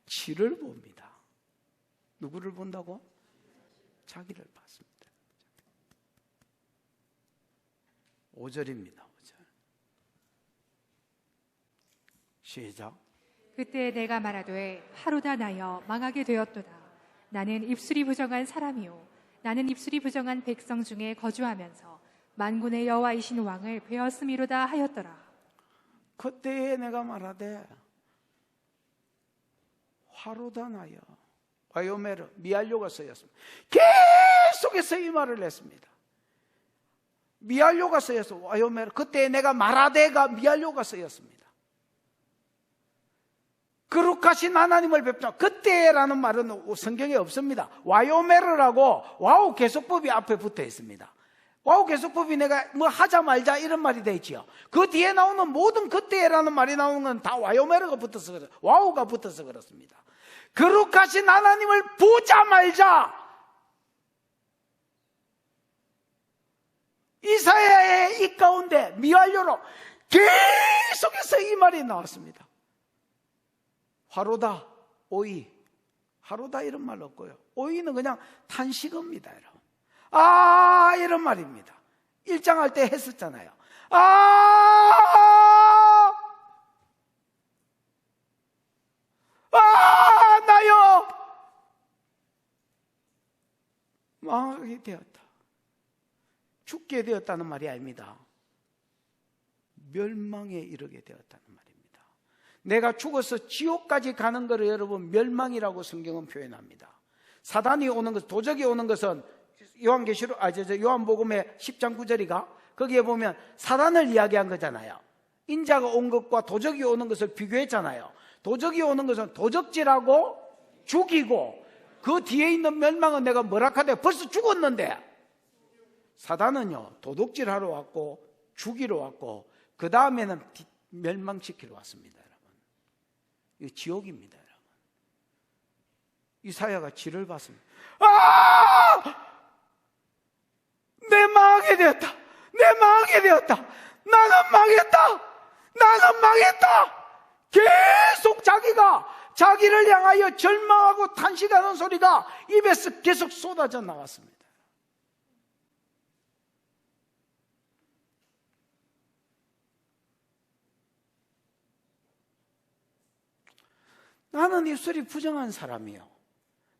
Speaker 1: 지를 봅니다. 누구를 본다고? 자기를 봤습니다. 5절입니다. 5절. 시작.
Speaker 2: 그때 내가 말하되 하루다 나여 망하게 되었도다. 나는 입술이 부정한 사람이요 나는 입술이 부정한 백성 중에 거주하면서 만군의 여호와이신 왕을 배었음이로다 하였더라.
Speaker 1: 그때에 내가 말하되 화로다 나여, 와요메르, 미알료가 쓰였습니다. 계속해서 이 말을 했습니다. 미알료가 쓰였어. 와요메르. 그때 내가 말하되가 미알료가 쓰였습니다. 거룩하신 하나님을 뵙자. 그때라는 말은 성경에 없습니다. 와요메르라고 와우 계속법이 앞에 붙어 있습니다. 와우 계속법이 내가 뭐 하자 말자 이런 말이 되어 있지요. 그 뒤에 나오는 모든 그때라는 말이 나오는 건 다 와요메르가 붙어서 그렇습니다. 와우가 붙어서 그렇습니다. 거룩하신 하나님을 보자 말자, 이사야의 이 가운데 미완료로 계속해서 이 말이 나왔습니다. 화로다, 오이. 화로다 이런 말 없고요. 오이는 그냥 탄식어입니다, 여러분. 아, 이런 말입니다. 일장할 때 했었잖아요. 나요 망하게 되었다. 죽게 되었다는 말이 아닙니다. 멸망에 이르게 되었다는 말입니다. 내가 죽어서 지옥까지 가는 것을 여러분 멸망이라고 성경은 표현합니다. 사단이 오는 것, 도적이 오는 것은 요한계시록, 요한복음의 10장 9절이가 거기에 보면 사단을 이야기한 거잖아요. 인자가 온 것과 도적이 오는 것을 비교했잖아요. 도적이 오는 것은 도적질하고 죽이고, 그 뒤에 있는 멸망은 내가 뭐라 하대? 벌써 죽었는데. 사단은요, 도둑질하러 왔고 죽이러 왔고 그 다음에는 멸망시키러 왔습니다, 여러분. 이거 지옥입니다, 여러분. 이사야가 지를 봤습니다. 내 망하게 되었다. 내 망하게 되었다. 나는 망했다. 나는 망했다. 계속 자기를 향하여 절망하고 탄식하는 소리가 입에서 계속 쏟아져 나왔습니다. 나는 입술이 부정한 사람이요,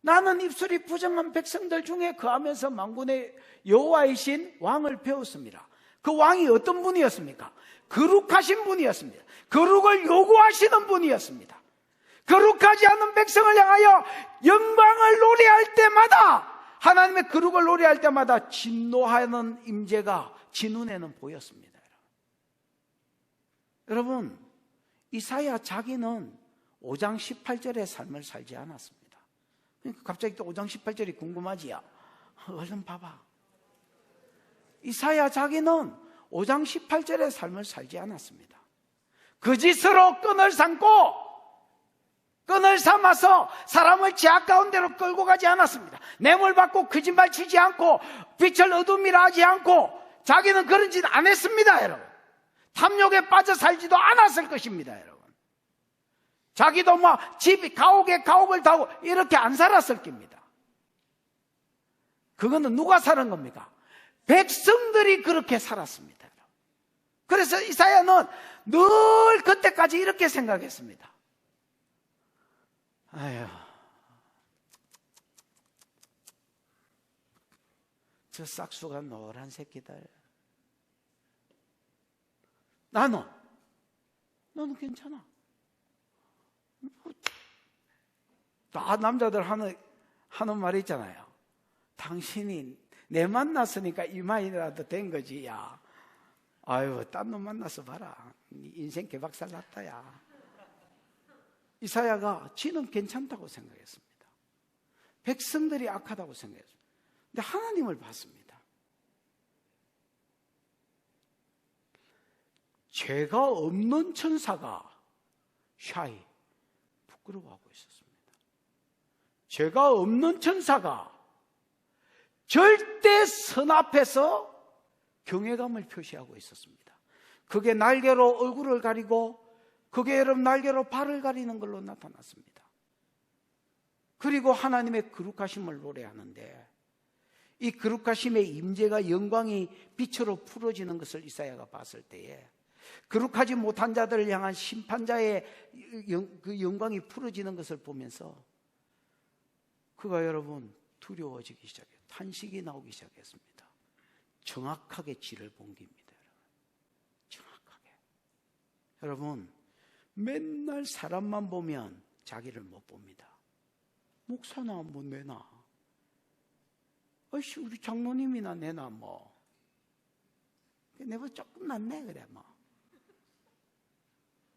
Speaker 1: 나는 입술이 부정한 백성들 중에 거하면서 만군의 여호와이신 왕을 배웠습니다. 그 왕이 어떤 분이었습니까? 거룩하신 분이었습니다. 거룩을 요구하시는 분이었습니다. 거룩하지 않은 백성을 향하여 영광을 노래할 때마다, 하나님의 거룩을 노래할 때마다 진노하는 임재가 지 눈에는 보였습니다. 여러분, 이사야 자기는 5장 18절의 삶을 살지 않았습니다. 그러니까 갑자기 또 5장 18절이 궁금하지요? 얼른 봐봐. 이사야 자기는 5장 18절의 삶을 살지 않았습니다. 거짓으로 끈을 삼아서 사람을 제약 가운데로 끌고 가지 않았습니다. 뇌물 받고 거짓말 치지 않고 빛을 어둠이라 하지 않고 자기는 그런 짓 안 했습니다, 여러분. 탐욕에 빠져 살지도 않았을 것입니다, 여러분. 자기도 집이 가옥에 가옥을 타고 이렇게 안 살았을 겁니다. 그거는 누가 사는 겁니까? 백성들이 그렇게 살았습니다. 그래서 이사야는 늘 그때까지 이렇게 생각했습니다. 아휴, 저 싹수가 노란 새끼들. 너는 괜찮아. 다 남자들 하는 말이 있잖아요. 당신이 내 만났으니까 이만이라도 된 거지, 야. 아유, 딴 놈 만나서 봐라. 인생 개박살 났다, 야. 이사야가 지는 괜찮다고 생각했습니다. 백성들이 악하다고 생각했습니다. 근데 하나님을 봤습니다. 죄가 없는 천사가 샤이 부끄러워하고 있었습니다. 죄가 없는 천사가 절대 선 앞에서 경외감을 표시하고 있었습니다. 그게 날개로 얼굴을 가리고 그게 여러분 날개로 발을 가리는 걸로 나타났습니다. 그리고 하나님의 거룩하심을 노래하는데 이 거룩하심의 임재가 영광이 빛으로 풀어지는 것을 이사야가 봤을 때에 거룩하지 못한 자들을 향한 심판자의 그 영광이 풀어지는 것을 보면서 그가 여러분 두려워지기 시작해요. 탄식이 나오기 시작했습니다. 정확하게 지를 본 겁니다. 정확하게. 여러분, 맨날 사람만 보면 자기를 못 봅니다. 목사나 뭐 내나, 어이씨 우리 장로님이나 내나 뭐 내가 조금 낫네 그래 뭐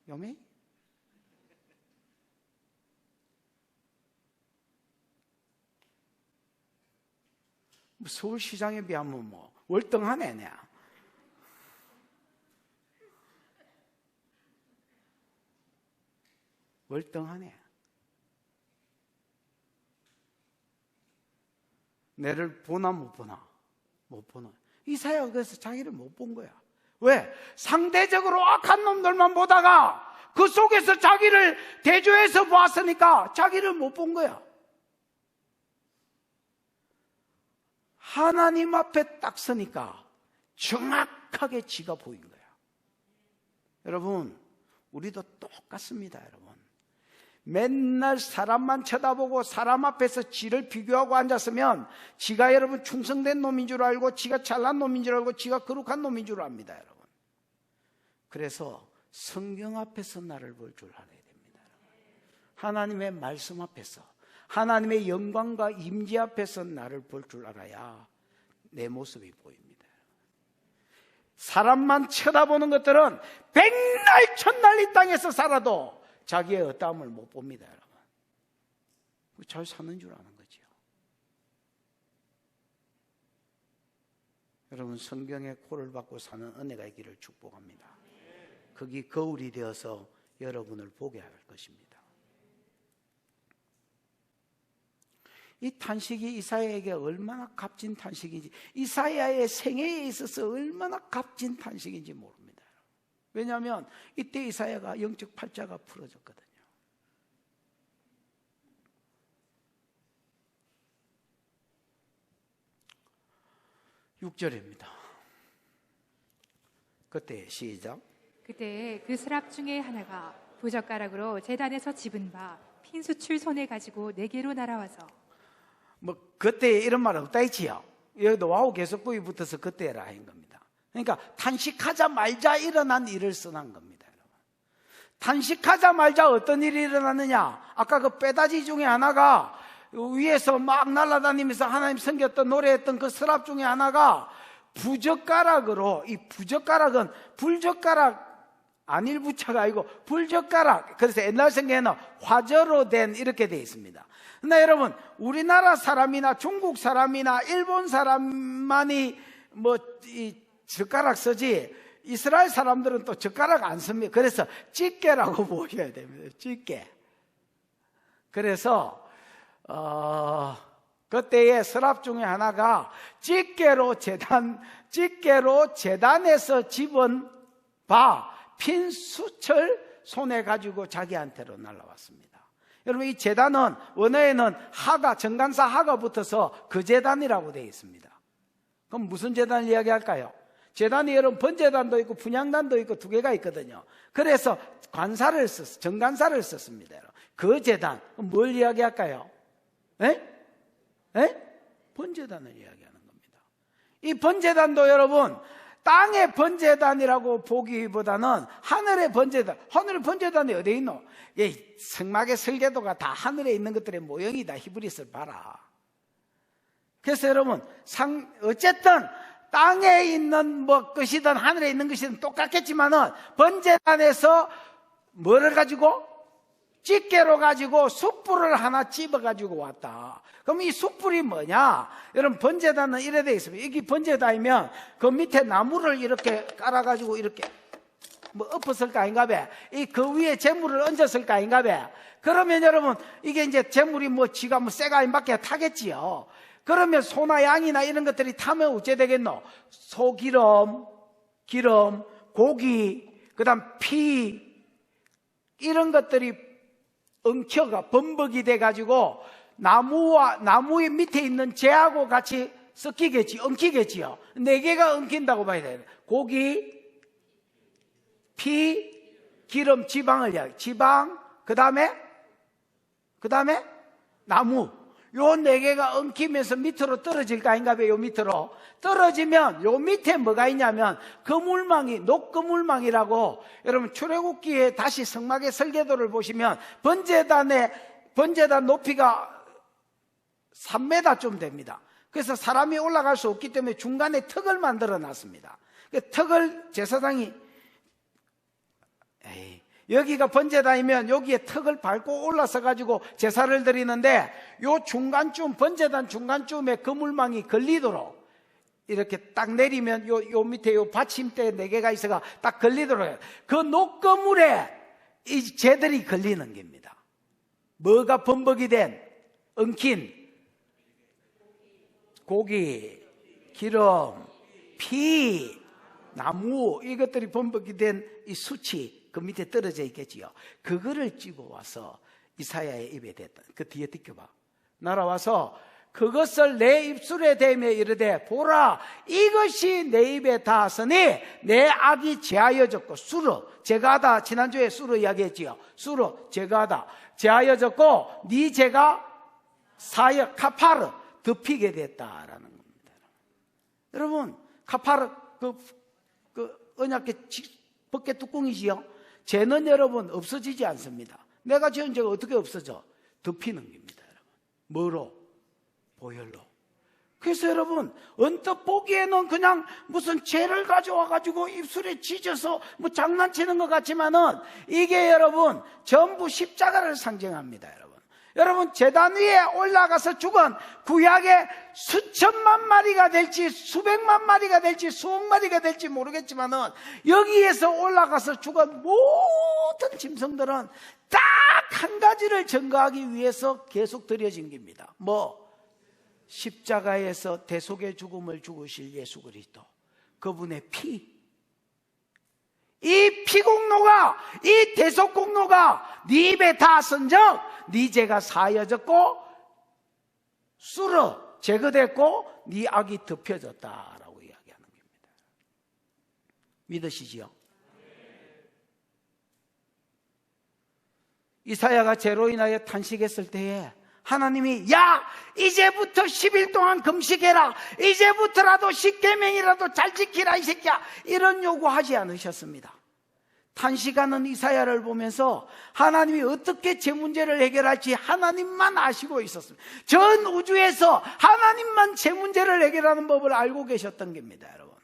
Speaker 1: 요매? 서울시장에 비하면 뭐 월등하네 내가. 월등하네. 내를 보나 못 보나? 못 보나. 이사야가 그래서 자기를 못 본 거야. 왜? 상대적으로 악한 놈들만 보다가 그 속에서 자기를 대조해서 보았으니까 자기를 못 본 거야. 하나님 앞에 딱 서니까 정확하게 지가 보인 거야. 여러분, 우리도 똑같습니다, 여러분. 맨날 사람만 쳐다보고 사람 앞에서 지를 비교하고 앉았으면 지가 여러분 충성된 놈인 줄 알고 지가 잘난 놈인 줄 알고 지가 거룩한 놈인 줄 압니다, 여러분. 그래서 성경 앞에서 나를 볼 줄 알아야 됩니다, 여러분. 하나님의 말씀 앞에서 하나님의 영광과 임재 앞에서 나를 볼 줄 알아야 내 모습이 보입니다. 사람만 쳐다보는 것들은 백날 천날 이 땅에서 살아도 자기의 어떠함을 못 봅니다, 여러분. 잘 사는 줄 아는 거죠. 여러분, 성경의 코를 받고 사는 은혜가 있기를 축복합니다. 거기 거울이 되어서 여러분을 보게 할 것입니다. 이 탄식이 이사야에게 얼마나 값진 탄식인지, 이사야의 생애에 있어서 얼마나 값진 탄식인지 모릅니다. 왜냐하면 이때 이사야가 영적 팔자가 풀어졌거든요. (6절입니다) 그때 시작.
Speaker 2: 그때 그 서랍 중에 하나가 부젓가락으로 제단에서 집은 바 핀수출 손에 가지고 내게로 날아와서.
Speaker 1: 그때 이런 말 없다 했지요. 여기도 와우 계속구이 붙어서 그때라 한 겁니다. 그러니까 탄식하자 말자 일어난 일을 써난 겁니다. 여러분. 탄식하자 말자 어떤 일이 일어났느냐? 아까 그 빼다지 중에 하나가 위에서 막 날아다니면서 하나님 섬겼던 노래했던 그 서랍 중에 하나가 부젓가락으로, 이 부젓가락은 불젓가락 안일부차가 아니고 불젓가락, 그래서 옛날 성경에는 화저로 된 이렇게 되어 있습니다. 근데 여러분, 우리나라 사람이나 중국 사람이나 일본 사람만이 이 젓가락 쓰지 이스라엘 사람들은 또 젓가락 안 씁니다. 그래서 집게라고 보셔야 됩니다. 집게. 그래서 그때의 서랍 중에 하나가 집게로 재단에서 집은 핀 수철 손에 가지고 자기한테로 날아왔습니다. 여러분, 이 재단은 원어에는 정간사 하가 붙어서 그 재단이라고 되어 있습니다. 그럼 무슨 재단을 이야기할까요? 재단이 여러분 번제단도 있고 분향단도 있고 두 개가 있거든요. 그래서 정간사를 썼습니다. 그 재단, 뭘 이야기할까요? 번제단을 이야기하는 겁니다. 이 번제단도 여러분 땅의 번제단이라고 보기보다는 하늘의 번제단. 하늘의 번제단이 어디에 있노? 성막의 설계도가 다 하늘에 있는 것들의 모형이다. 히브리서를 봐라. 그래서 여러분 어쨌든 땅에 있는 것이든 하늘에 있는 것이든 똑같겠지만은 번제단에서 뭐를 가지고? 집게로 가지고 숯불을 하나 집어 가지고 왔다. 그럼 이 숯불이 뭐냐? 여러분 번제단은 이래 되어 있습니다. 이게 번제단이면 그 밑에 나무를 이렇게 깔아 가지고 이렇게 엎었을 거 아닌가 봐. 그 위에 재물을 얹었을 거 아닌가 봐. 그러면 여러분 이게 이제 재물이 지가 쇠가 임밖에 타겠지요. 그러면 소나 양이나 이런 것들이 타면 어째 되겠노? 소기름, 기름, 고기, 그다음 피 이런 것들이 엉켜가 범벅이 돼가지고 나무의 밑에 있는 재하고 같이 섞이겠지, 엉키겠지요. 4개가 엉킨다고 봐야 돼요. 고기, 피, 기름, 지방을 이야기. 지방, 그 다음에 나무. 요 4개가 엉키면서 밑으로 떨어질 거 아닌가 봐요. 요 밑으로 떨어지면 요 밑에 뭐가 있냐면 그물망이, 녹그물망이라고, 여러분 출애굽기에 다시 성막의 설계도를 보시면 번제단 높이가 3m쯤 됩니다. 그래서 사람이 올라갈 수 없기 때문에 중간에 턱을 만들어 놨습니다. 그 턱을 제사장이 여기가 번제단이면 여기에 턱을 밟고 올라서 가지고 제사를 드리는데 요 중간쯤, 번제단 중간쯤에 그물망이 걸리도록 이렇게 딱 내리면 요 밑에 요 받침대 4개가 있어가 딱 걸리도록 해요. 그 녹거물에 이 재들이 걸리는 겁니다. 뭐가 범벅이 된, 엉킨 고기, 기름, 피, 나무, 이것들이 범벅이 된 이 수치 그 밑에 떨어져 있겠지요. 그거를 찌고 와서 이사야의 입에 댔다. 그 뒤에 뜯겨봐. 날아와서 그것을 내 입술에 대며 이르되 보라 이것이 내 입에 닿았으니 내 악이 제하여졌고 수르 제가하다. 지난주에 수르 이야기했지요. 수르 제가하다. 제하여졌고 네 죄가 사여 카파르 덮이게 됐다라는 겁니다. 여러분 카파르 그 언약궤 벗개 뚜껑이지요. 죄는 여러분 없어지지 않습니다. 내가 지은 죄가 어떻게 없어져? 덮이는 겁니다. 여러분. 뭐로? 보혈로. 그래서 여러분 언뜻 보기에는 그냥 무슨 죄를 가져와 가지고 입술에 찢어서 장난치는 것 같지만은 이게 여러분 전부 십자가를 상징합니다. 여러분 제단 위에 올라가서 죽은 구약의 수천만 마리가 될지 수백만 마리가 될지 수억 마리가 될지 모르겠지만은 여기에서 올라가서 죽은 모든 짐승들은 딱 한 가지를 증거하기 위해서 계속 드려진 겁니다. 십자가에서 대속의 죽음을 죽으실 예수 그리스도, 그분의 피, 이 피공로가, 이 대속공로가 네 입에 닿았은즉 네 죄가 사여졌고 수르 제거됐고 네 악이 덮여졌다라고 이야기하는 겁니다. 믿으시지요? 이사야가 죄로 인하여 탄식했을 때에 하나님이 야 이제부터 10일 동안 금식해라, 이제부터라도 십계명이라도 잘 지키라 이 새끼야, 이런 요구하지 않으셨습니다. 탄식하는 이사야를 보면서 하나님이 어떻게 제 문제를 해결할지 하나님만 아시고 있었습니다. 전 우주에서 하나님만 제 문제를 해결하는 법을 알고 계셨던 겁니다, 여러분.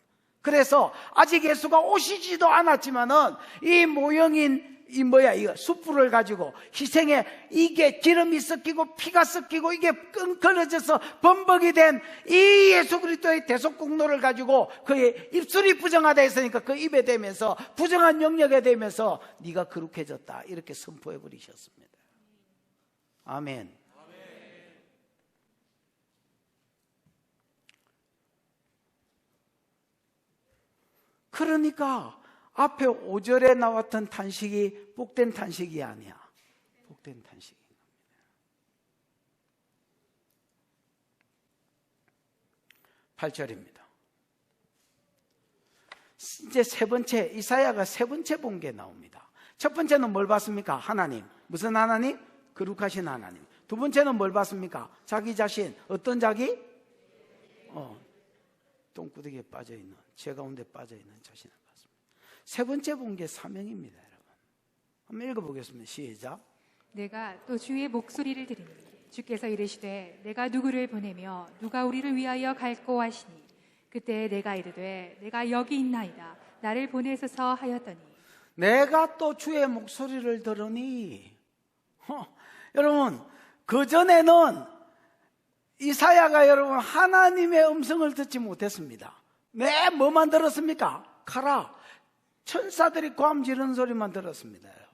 Speaker 1: 그래서 아직 예수가 오시지도 않았지만은 이 모형인 이거 숯불을 가지고 희생에 이게 기름이 섞이고 피가 섞이고 이게 끈끈해져서 범벅이 된 이 예수 그리스도의 대속국노를 가지고 그의 입술이 부정하다 했으니까 그 입에 대면서 부정한 영역에 대면서 네가 거룩해졌다 이렇게 선포해 버리셨습니다. 아멘. 그러니까 앞에 5절에 나왔던 탄식이 복된 탄식이 아니야. 복된 탄식이. 8절입니다. 이제 세 번째, 이사야가 세 번째 본게 나옵니다. 첫 번째는 뭘 봤습니까? 하나님. 무슨 하나님? 거룩하신 하나님. 두 번째는 뭘 봤습니까? 자기 자신. 어떤 자기? 똥구덩이에 빠져있는, 죄 가운데 빠져있는 자신을 봤습니다. 세 번째 본 게 사명입니다, 여러분. 한번 읽어보겠습니다. 시작.
Speaker 2: 내가 또 주의 목소리를 들으니 주께서 이르시되 내가 누구를 보내며 누가 우리를 위하여 갈꼬 하시니 그때 내가 이르되 내가 여기 있나이다 나를 보내소서 하였더니
Speaker 1: 내가 또 주의 목소리를 들으니 여러분 그전에는 이사야가 여러분 하나님의 음성을 듣지 못했습니다. 네, 뭐만 들었습니까? 가라. 천사들이 고함 지르는 소리만 들었습니다, 여러분.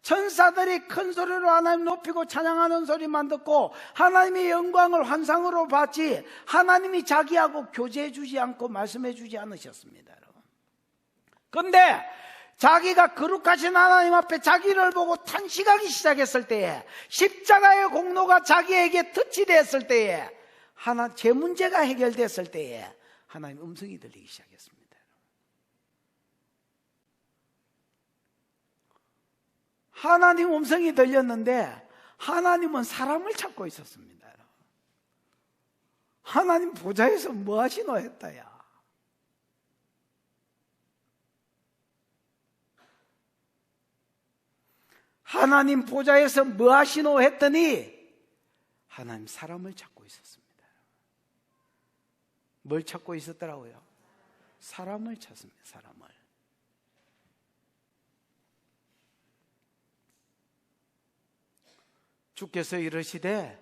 Speaker 1: 천사들이 큰 소리로 하나님 높이고 찬양하는 소리만 듣고 하나님의 영광을 환상으로 봤지 하나님이 자기하고 교제해 주지 않고 말씀해 주지 않으셨습니다, 여러분. 그런데 자기가 거룩하신 하나님 앞에 자기를 보고 탄식하기 시작했을 때에, 십자가의 공로가 자기에게 터치됐을 때에, 제 문제가 해결됐을 때에 하나님 음성이 들리기 시작했습니다. 하나님 음성이 들렸는데 하나님은 사람을 찾고 있었습니다. 하나님 보좌에서 뭐 하시노 했다야. 하나님 보좌에서 뭐 하시노 했더니 하나님 사람을 찾고 있었습니다. 뭘 찾고 있었더라고요? 사람을 찾습니다. 사람을. 주께서 이르시되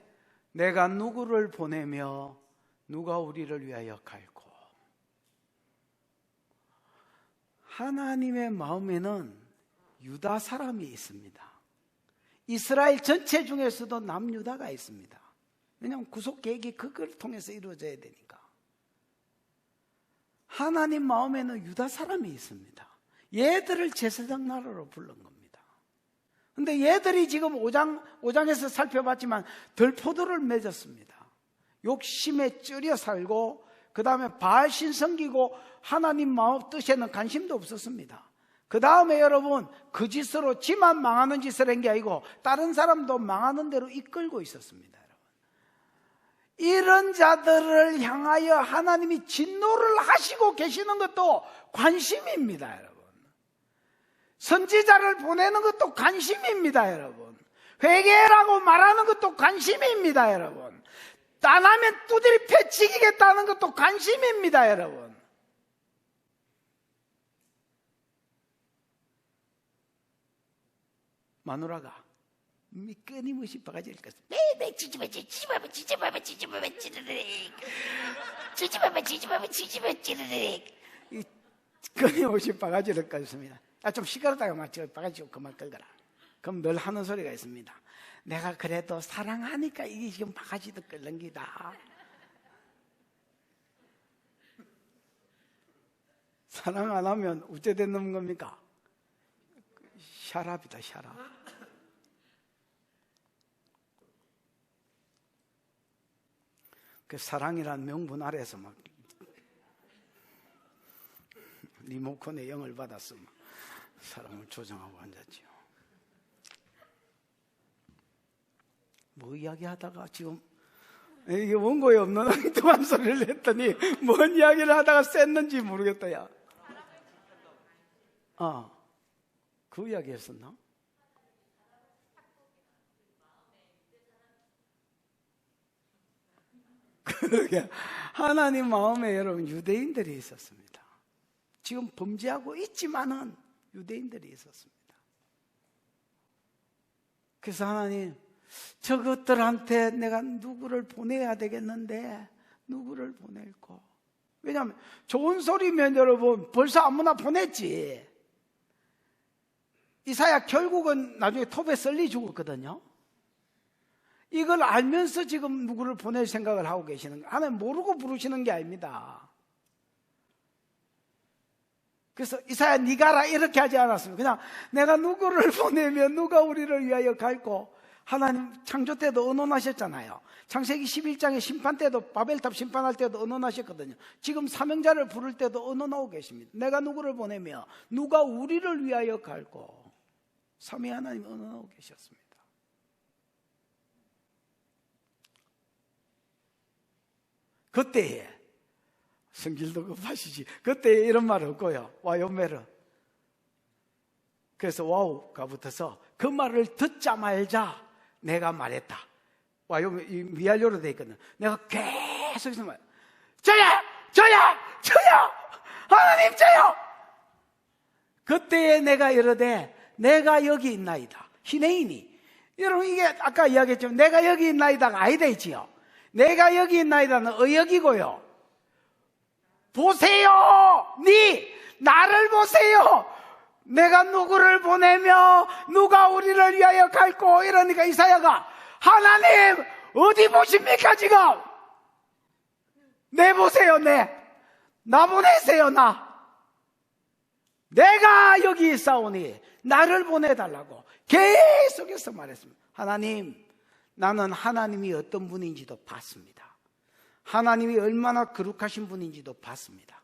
Speaker 1: 내가 누구를 보내며 누가 우리를 위하여 갈고. 하나님의 마음에는 유다 사람이 있습니다. 이스라엘 전체 중에서도 남유다가 있습니다. 왜냐하면 구속 계획이 그걸 통해서 이루어져야 되니까. 하나님 마음에는 유다 사람이 있습니다. 얘들을 제사장 나라로 부른 겁니다. 근데 얘들이 지금 5장에서 살펴봤지만 들포도를 맺었습니다. 욕심에 찌려 살고 그 다음에 바알신 섬기고 하나님 마음 뜻에는 관심도 없었습니다. 그 다음에 여러분 그 짓으로 지만 망하는 짓을 한 게 아니고 다른 사람도 망하는 대로 이끌고 있었습니다. 여러분. 이런 자들을 향하여 하나님이 진노를 하시고 계시는 것도 관심입니다, 여러분. 선지자를 보내는 것도 관심입니다, 여러분. 회개라고 말하는 것도 관심입니다, 여러분. 안 하면 두드리 패치기겠다는 것도 관심입니다, 여러분. 마누라가 끊임없이 바가지를 껐어. 네, 지지마, 찌르르. 끊임없이 바가지를 껐습니다. 좀 시끄럽다가 막 바가지 그만 끌거라. 그럼 늘 하는 소리가 있습니다. 내가 그래도 사랑하니까 이게 지금 바가지도 끓는 기다. 사랑 안 하면 어째 되는 겁니까? 샤랍이다, 샤랍. 그 사랑이란 명분 아래에서 막 리모컨의 영을 받았어 막 사람을 조정하고 앉았지요. 뭐 이야기하다가 지금 이게 원고에 없는 엉뚱한 소리를 했더니 뭔 이야기를 하다가 쐈는지 모르겠다. 야, 그 이야기 했었나? 그러게 하나님 마음에 여러분 유대인들이 있었습니다. 지금 범죄하고 있지만은 유대인들이 있었습니다. 그래서 하나님, 저것들한테 내가 누구를 보내야 되겠는데 누구를 보낼까? 왜냐하면 좋은 소리면 여러분 벌써 아무나 보냈지. 이사야 결국은 나중에 톱에 썰리 죽었거든요. 이걸 알면서 지금 누구를 보낼 생각을 하고 계시는 거예요. 하나님 모르고 부르시는 게 아닙니다. 그래서 이사야 니 가라 이렇게 하지 않았습니다. 그냥 내가 누구를 보내면 누가 우리를 위하여 갈고, 하나님 창조 때도 언론하셨잖아요. 창세기 11장의 심판 때도, 바벨탑 심판할 때도 언론하셨거든요. 지금 사명자를 부를 때도 언론하고 계십니다. 내가 누구를 보내며 누가 우리를 위하여 갈고, 삼위 하나님 언론하고 계셨습니다. 그때에 성질도 급하시지. 그때에 이런 말 없고요. 와요메르. 그래서 와우가 붙어서 그 말을 듣자 말자 내가 말했다. 와요 미알료로 되어 있거든. 내가 계속해서 말, 저야 하나님 저요. 그때에 내가 이르되 내가 여기 있나이다. 히네이니. 여러분 이게 아까 이야기했지만 내가 여기 있나이다가 아니다 있지요. 내가 여기 있나이다는 의역이고요. 보세요. 나를 보세요. 내가 누구를 보내며 누가 우리를 위하여 갈고. 이러니까 이사야가 하나님 어디 보십니까 지금? 내 보세요. 나 보내세요. 내가 여기 있사오니 나를 보내달라고 계속해서 말했습니다. 하나님, 나는 하나님이 어떤 분인지도 봤습니다. 하나님이 얼마나 거룩하신 분인지도 봤습니다.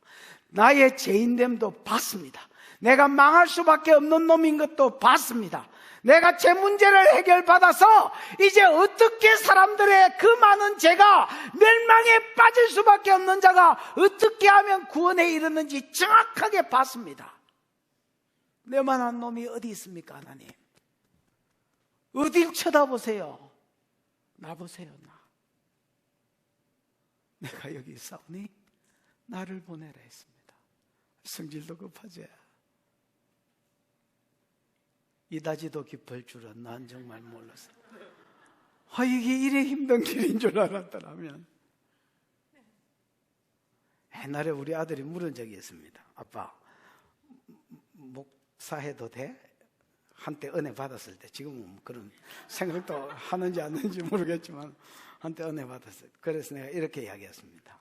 Speaker 1: 나의 죄인됨도 봤습니다. 내가 망할 수밖에 없는 놈인 것도 봤습니다. 내가 제 문제를 해결받아서 이제 어떻게 사람들의 그 많은 죄가 멸망에 빠질 수밖에 없는 자가 어떻게 하면 구원에 이르는지 정확하게 봤습니다. 내만한 놈이 어디 있습니까 하나님? 어딜 쳐다보세요? 나 보세요. 내가 여기 있사오니 나를 보내라 했습니다. 성질도 급하지. 이다지도 깊을 줄은 난 정말 몰랐어. 이게 이래 힘든 길인 줄 알았더라면. 옛날에 우리 아들이 물은 적이 있습니다. 아빠, 목사해도 돼? 한때 은혜 받았을 때, 지금은 그런 생각도 하는지 안 하는지 모르겠지만 한때 은혜 받았어요. 그래서 내가 이렇게 이야기했습니다.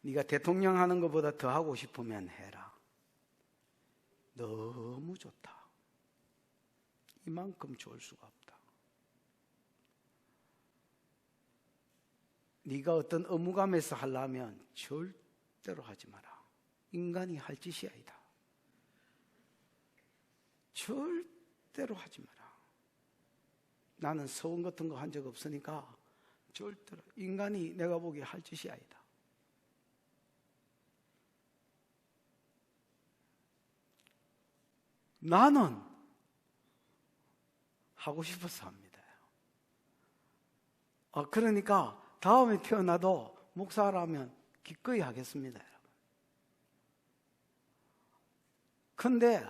Speaker 1: 네가 대통령 하는 것보다 더 하고 싶으면 해라. 너무 좋다. 이만큼 좋을 수가 없다. 네가 어떤 의무감에서 하려면 절대로 하지 마라. 인간이 할 짓이 아니다. 절대로 하지 마라. 나는 서원 같은 거 한 적 없으니까 절대로 인간이 내가 보기에 할 짓이 아니다. 나는 하고 싶어서 합니다. 그러니까 다음에 태어나도 목사라면 기꺼이 하겠습니다. 근데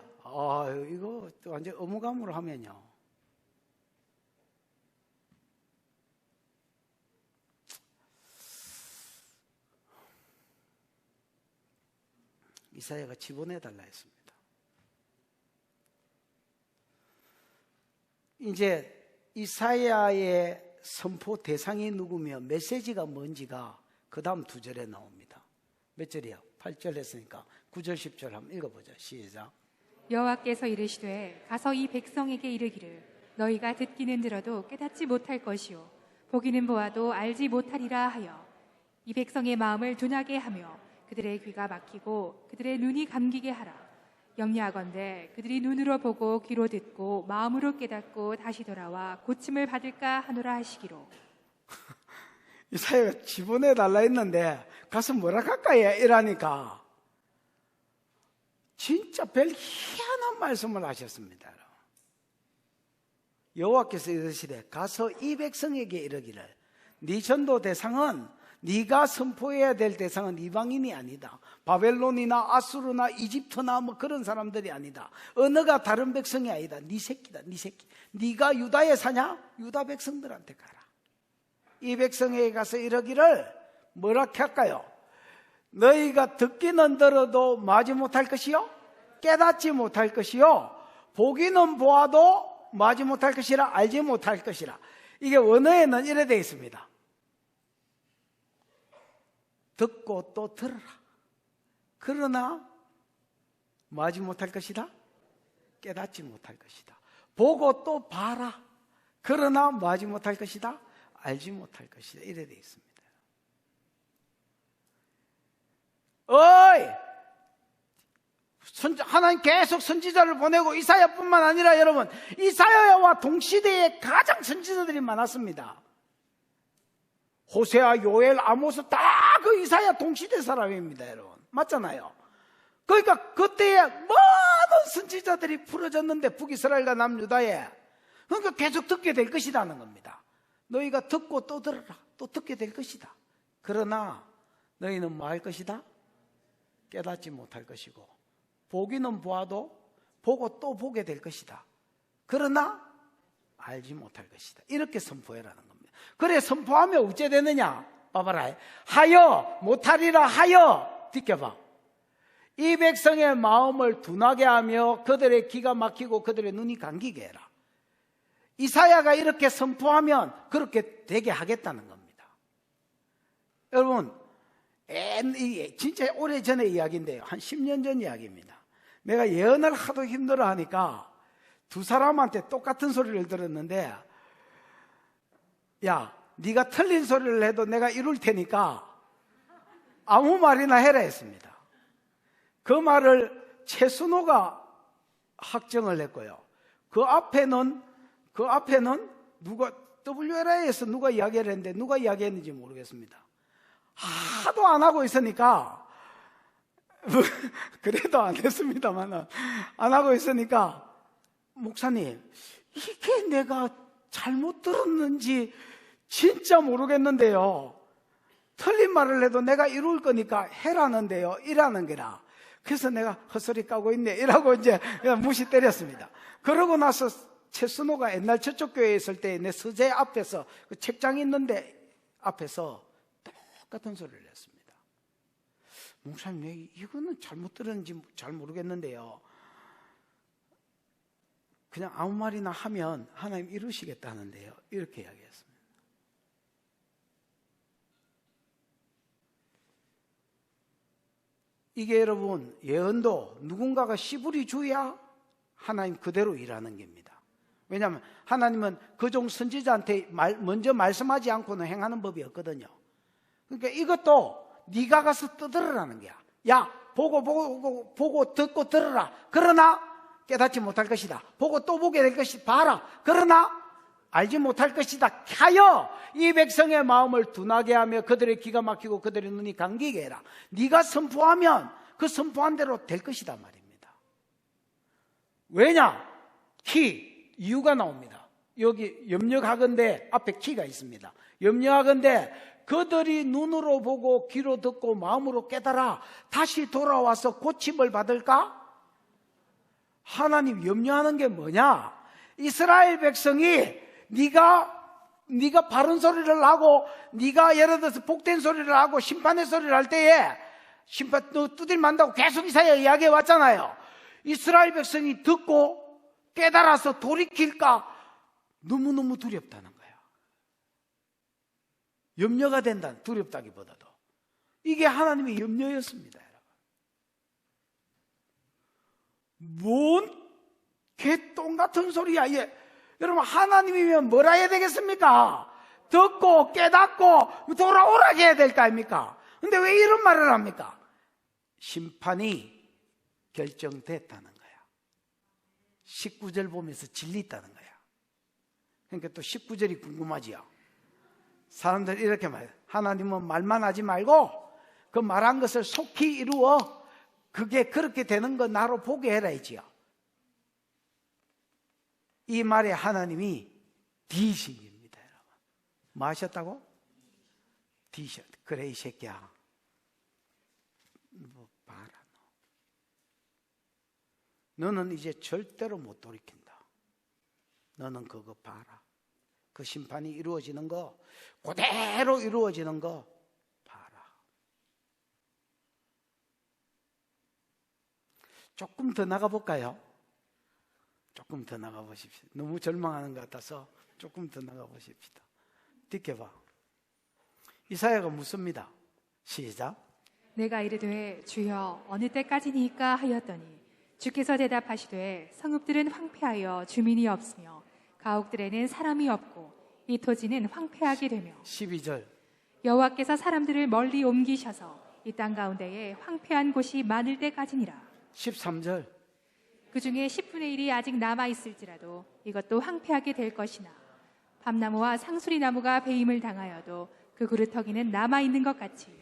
Speaker 1: 이거 완전 의무감으로 하면요, 이사야가 집어내달라 했습니다. 이제 이사야의 선포 대상이 누구며 메시지가 뭔지가 그 다음 두 절에 나옵니다. 몇 절이요? 8절 했으니까 9절 10절 한번 읽어보자. 시작.
Speaker 2: 여호와께서 이르시되 가서 이 백성에게 이르기를 너희가 듣기는 들어도 깨닫지 못할 것이요 보기는 보아도 알지 못하리라 하여 이 백성의 마음을 둔하게 하며 그들의 귀가 막히고 그들의 눈이 감기게 하라. 염려하건대 그들이 눈으로 보고 귀로 듣고 마음으로 깨닫고 다시 돌아와 고침을 받을까 하노라 하시기로.
Speaker 1: 이사야가 집어내달라 했는데 가서 뭐라 할까요? 이러니까 진짜 별 희한한 말씀을 하셨습니다. 여호와께서 이르시되 가서 이 백성에게 이르기를 네 전도 대상은 네가 선포해야 될 대상은 이방인이 아니다. 바벨론이나 아수르나 이집트나 뭐 그런 사람들이 아니다. 언어가 다른 백성이 아니다. 네 새끼다, 네 새끼. 네가 유다에 사냐? 유다 백성들한테 가라. 이 백성에게 가서 이러기를 뭐라 할까요? 너희가 듣기는 들어도 마지 못할 것이요, 깨닫지 못할 것이요, 보기는 보아도 마지 못할 것이라, 알지 못할 것이라. 이게 원어에는 이래 되어 있습니다. 듣고 또 들어라. 그러나 마지 못할 것이다, 깨닫지 못할 것이다. 보고 또 봐라. 그러나 마지 못할 것이다, 알지 못할 것이다. 이래 되어 있습니다. 어이! 하나님 계속 선지자를 보내고 이사야뿐만 아니라 여러분, 이사야와 동시대에 가장 선지자들이 많았습니다. 호세아, 요엘, 아모스 다 그 이사야 동시대 사람입니다, 여러분. 맞잖아요. 그러니까 그때에 많은 선지자들이 풀어졌는데 북이스라엘과 남유다에, 그러니까 계속 듣게 될 것이라는 겁니다. 너희가 듣고 또 들어라. 또 듣게 될 것이다. 그러나 너희는 뭐 할 것이다? 깨닫지 못할 것이고, 보기는 보아도 보고 또 보게 될 것이다. 그러나 알지 못할 것이다. 이렇게 선포해라는 겁니다. 그래, 선포하면 어째 되느냐? 봐봐라. 하여 못하리라 하여, 비켜봐. 이 백성의 마음을 둔하게 하며 그들의 귀가 막히고 그들의 눈이 감기게 해라. 이사야가 이렇게 선포하면 그렇게 되게 하겠다는 겁니다. 여러분, 진짜 오래전의 이야기인데요. 한 10년 전 이야기입니다. 내가 예언을 하도 힘들어 하니까 두 사람한테 똑같은 소리를 들었는데, 야, 네가 틀린 소리를 해도 내가 이룰 테니까 아무 말이나 해라 했습니다. 그 말을 최순호가 확정을 했고요. 그 앞에는 누가 WLI에서 누가 이야기를 했는데 누가 이야기했는지 모르겠습니다. 하도 안 하고 있으니까 그래도 안 했습니다만 안 하고 있으니까, 목사님, 이게 내가 잘못 들었는지 진짜 모르겠는데요. 틀린 말을 해도 내가 이룰 거니까 해라는데요. 이라는 게라. 그래서 내가 헛소리 까고 있네. 이라고 이제 그냥 무시 때렸습니다. 그러고 나서 최순호가 옛날 저쪽 교회에 있을 때 내 서재 앞에서 그 책장 있는데 앞에서 똑같은 소리를 했습니다. 목사님, 이거는 잘못 들었는지 잘 모르겠는데요. 그냥 아무 말이나 하면 하나님 이루시겠다는데요. 이렇게 이야기했습니다. 이게 여러분, 예언도 누군가가 씨부리 줘야 하나님 그대로 일하는 겁니다. 왜냐하면 하나님은 그종 선지자한테 먼저 말씀하지 않고는 행하는 법이 없거든요. 그러니까 이것도 네가 가서 떠들으라는 거야. 야, 보고 듣고 들어라. 그러나 깨닫지 못할 것이다. 보고 또 보게 될 것이다. 봐라. 그러나 알지 못할 것이다. 하여 이 백성의 마음을 둔하게 하며 그들의 귀가 막히고 그들의 눈이 감기게 해라. 네가 선포하면 그 선포한 대로 될 것이다 말입니다. 왜냐? 이유가 나옵니다. 여기 염려하건대 앞에 키가 있습니다. 염려하건대 그들이 눈으로 보고 귀로 듣고 마음으로 깨달아 다시 돌아와서 고침을 받을까? 하나님 염려하는 게 뭐냐? 이스라엘 백성이 네가 바른 소리를 하고, 네가 예를 들어서 복된 소리를 하고 심판의 소리를 할 때에 심판 너 두들 만다고 계속 이사야 이야기해 왔잖아요. 이스라엘 백성이 듣고 깨달아서 돌이킬까 너무너무 두렵다는 거예요. 염려가 된다. 두렵다기보다도 이게 하나님의 염려였습니다. 뭔 개똥 같은 소리야. 여러분, 하나님이면 뭐라 해야 되겠습니까? 듣고 깨닫고 돌아오라 해야 될 거 아닙니까? 근데 왜 이런 말을 합니까? 심판이 결정됐다는 거야. 19절 보면서 진리 있다는 거야. 그러니까 또 19절이 궁금하지요. 사람들이 이렇게 말해요. 하나님은 말만 하지 말고 그 말한 것을 속히 이루어 그게 그렇게 되는 거 나로 보게 해라 이지요. 이 말에 하나님이 디신입니다. 여러분. 뭐 하셨다고? 디셨. 그래 이 새끼야. 뭐 봐라. 너는 이제 절대로 못 돌이킨다. 너는 그거 봐라. 그 심판이 이루어지는 거, 그대로 이루어지는 거 봐라. 조금 더 나가볼까요? 조금 더 나가보십시오. 너무 절망하는 것 같아서 조금 더 나가보십시다. 뒷게 봐. 이사야가 묻습니다. 시작.
Speaker 2: 내가 이르되 주여 어느 때까지니까 하였더니 주께서 대답하시되 성읍들은 황폐하여 주민이 없으며 가옥들에는 사람이 없고 이 토지는 황폐하게 되며
Speaker 1: 12절.
Speaker 2: 여호와께서 사람들을 멀리 옮기셔서 이 땅 가운데에 황폐한 곳이 많을 때까지니라.
Speaker 1: 13절.
Speaker 2: 그 중에 10분의 1이 아직 남아있을지라도 이것도 황폐하게 될 것이나 밤나무와 상수리나무가 배임을 당하여도 그 그루터기는 남아있는 것 같이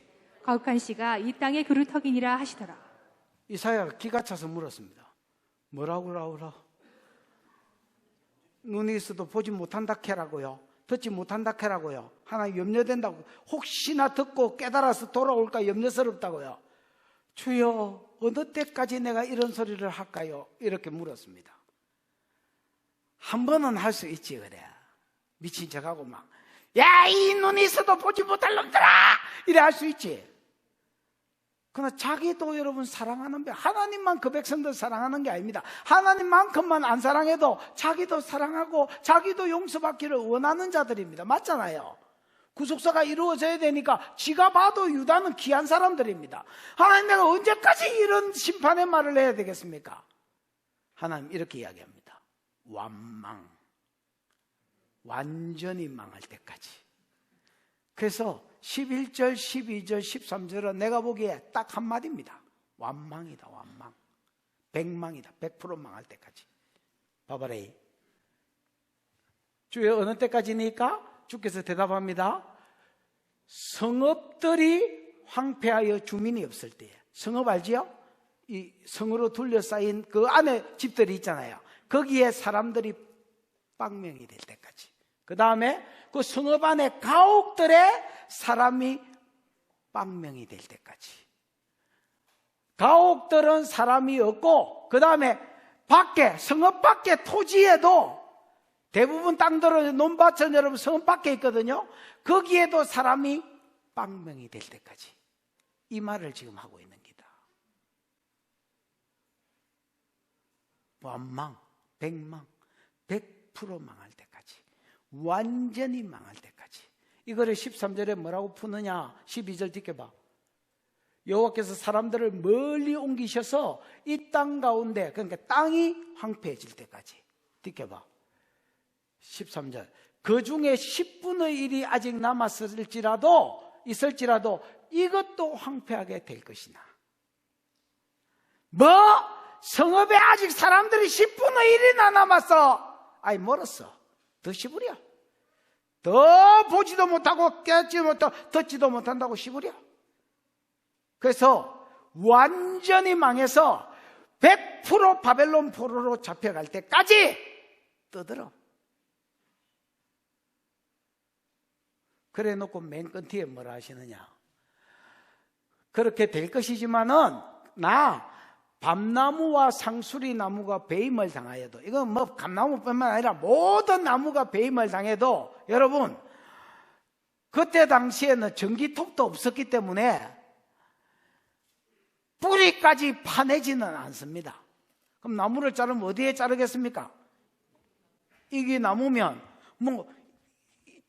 Speaker 2: 거룩한 씨가 이 땅의 그루터기니라 하시더라.
Speaker 1: 이사야가 기가 차서 물었습니다. 뭐라고 그러라? 눈이 있어도 보지 못한다 캐라고요? 듣지 못한다 캐라고요? 하나님 염려된다고? 혹시나 듣고 깨달아서 돌아올까 염려스럽다고요? 주여 어느 때까지 내가 이런 소리를 할까요? 이렇게 물었습니다. 한 번은 할 수 있지 그래. 미친 척하고 막 야 이 눈이 있어도 보지 못할 놈들아 이래 할 수 있지. 그러나 자기도 여러분 사랑하는 하나님만 그 백성들 사랑하는 게 아닙니다. 하나님만큼만 안 사랑해도 자기도 사랑하고 자기도 용서받기를 원하는 자들입니다. 맞잖아요. 구속사가 이루어져야 되니까 지가 봐도 유다는 귀한 사람들입니다. 하나님 내가 언제까지 이런 심판의 말을 해야 되겠습니까? 하나님 이렇게 이야기합니다. 완망. 완전히 망할 때까지. 그래서 11절, 12절, 13절은 내가 보기에 딱 한마디입니다. 완망이다, 완망. 백망이다, 100% 망할 때까지. 봐봐라. 주여 어느 때까지니까? 주께서 대답합니다. 성읍들이 황폐하여 주민이 없을 때에. 성읍 알지요? 이 성으로 둘러싸인 그 안에 집들이 있잖아요. 거기에 사람들이 빵명이 될 때까지. 그 다음에 그 성읍 안에 가옥들에 사람이 빵명이 될 때까지. 가옥들은 사람이 없고 그 다음에 밖에 성읍 밖에 토지에도 대부분 땅들은 논밭은 여러분 성읍 밖에 있거든요. 거기에도 사람이 빵명이 될 때까지. 이 말을 지금 하고 있는 기다. 완망, 백망, 100% 망할 때까지. 완전히 망할 때까지. 이거를 13절에 뭐라고 푸느냐? 12절 뒷게 봐. 여호와께서 사람들을 멀리 옮기셔서 이 땅 가운데, 그러니까 땅이 황폐해질 때까지. 뒷게 봐. 13절. 그 중에 10분의 1이 아직 있을지라도 이것도 황폐하게 될 것이나. 뭐? 성읍에 아직 사람들이 10분의 1이나 남았어. 아이, 멀었어. 더 씹으려. 더 보지도 못하고 깨지도 못하고 듣지도 못한다고 씹으려. 그래서 완전히 망해서 100% 바벨론 포로로 잡혀갈 때까지 떠들어. 그래 놓고 맨 끝에 뭐라 하시느냐. 그렇게 될 것이지만은 밤나무와 상수리나무가 배임을 당하여도, 이건 뭐 감나무뿐만 아니라 모든 나무가 배임을 당해도 여러분 그때 당시에는 전기톱도 없었기 때문에 뿌리까지 파내지는 않습니다. 그럼 나무를 자르면 어디에 자르겠습니까? 이게 나무면 뭐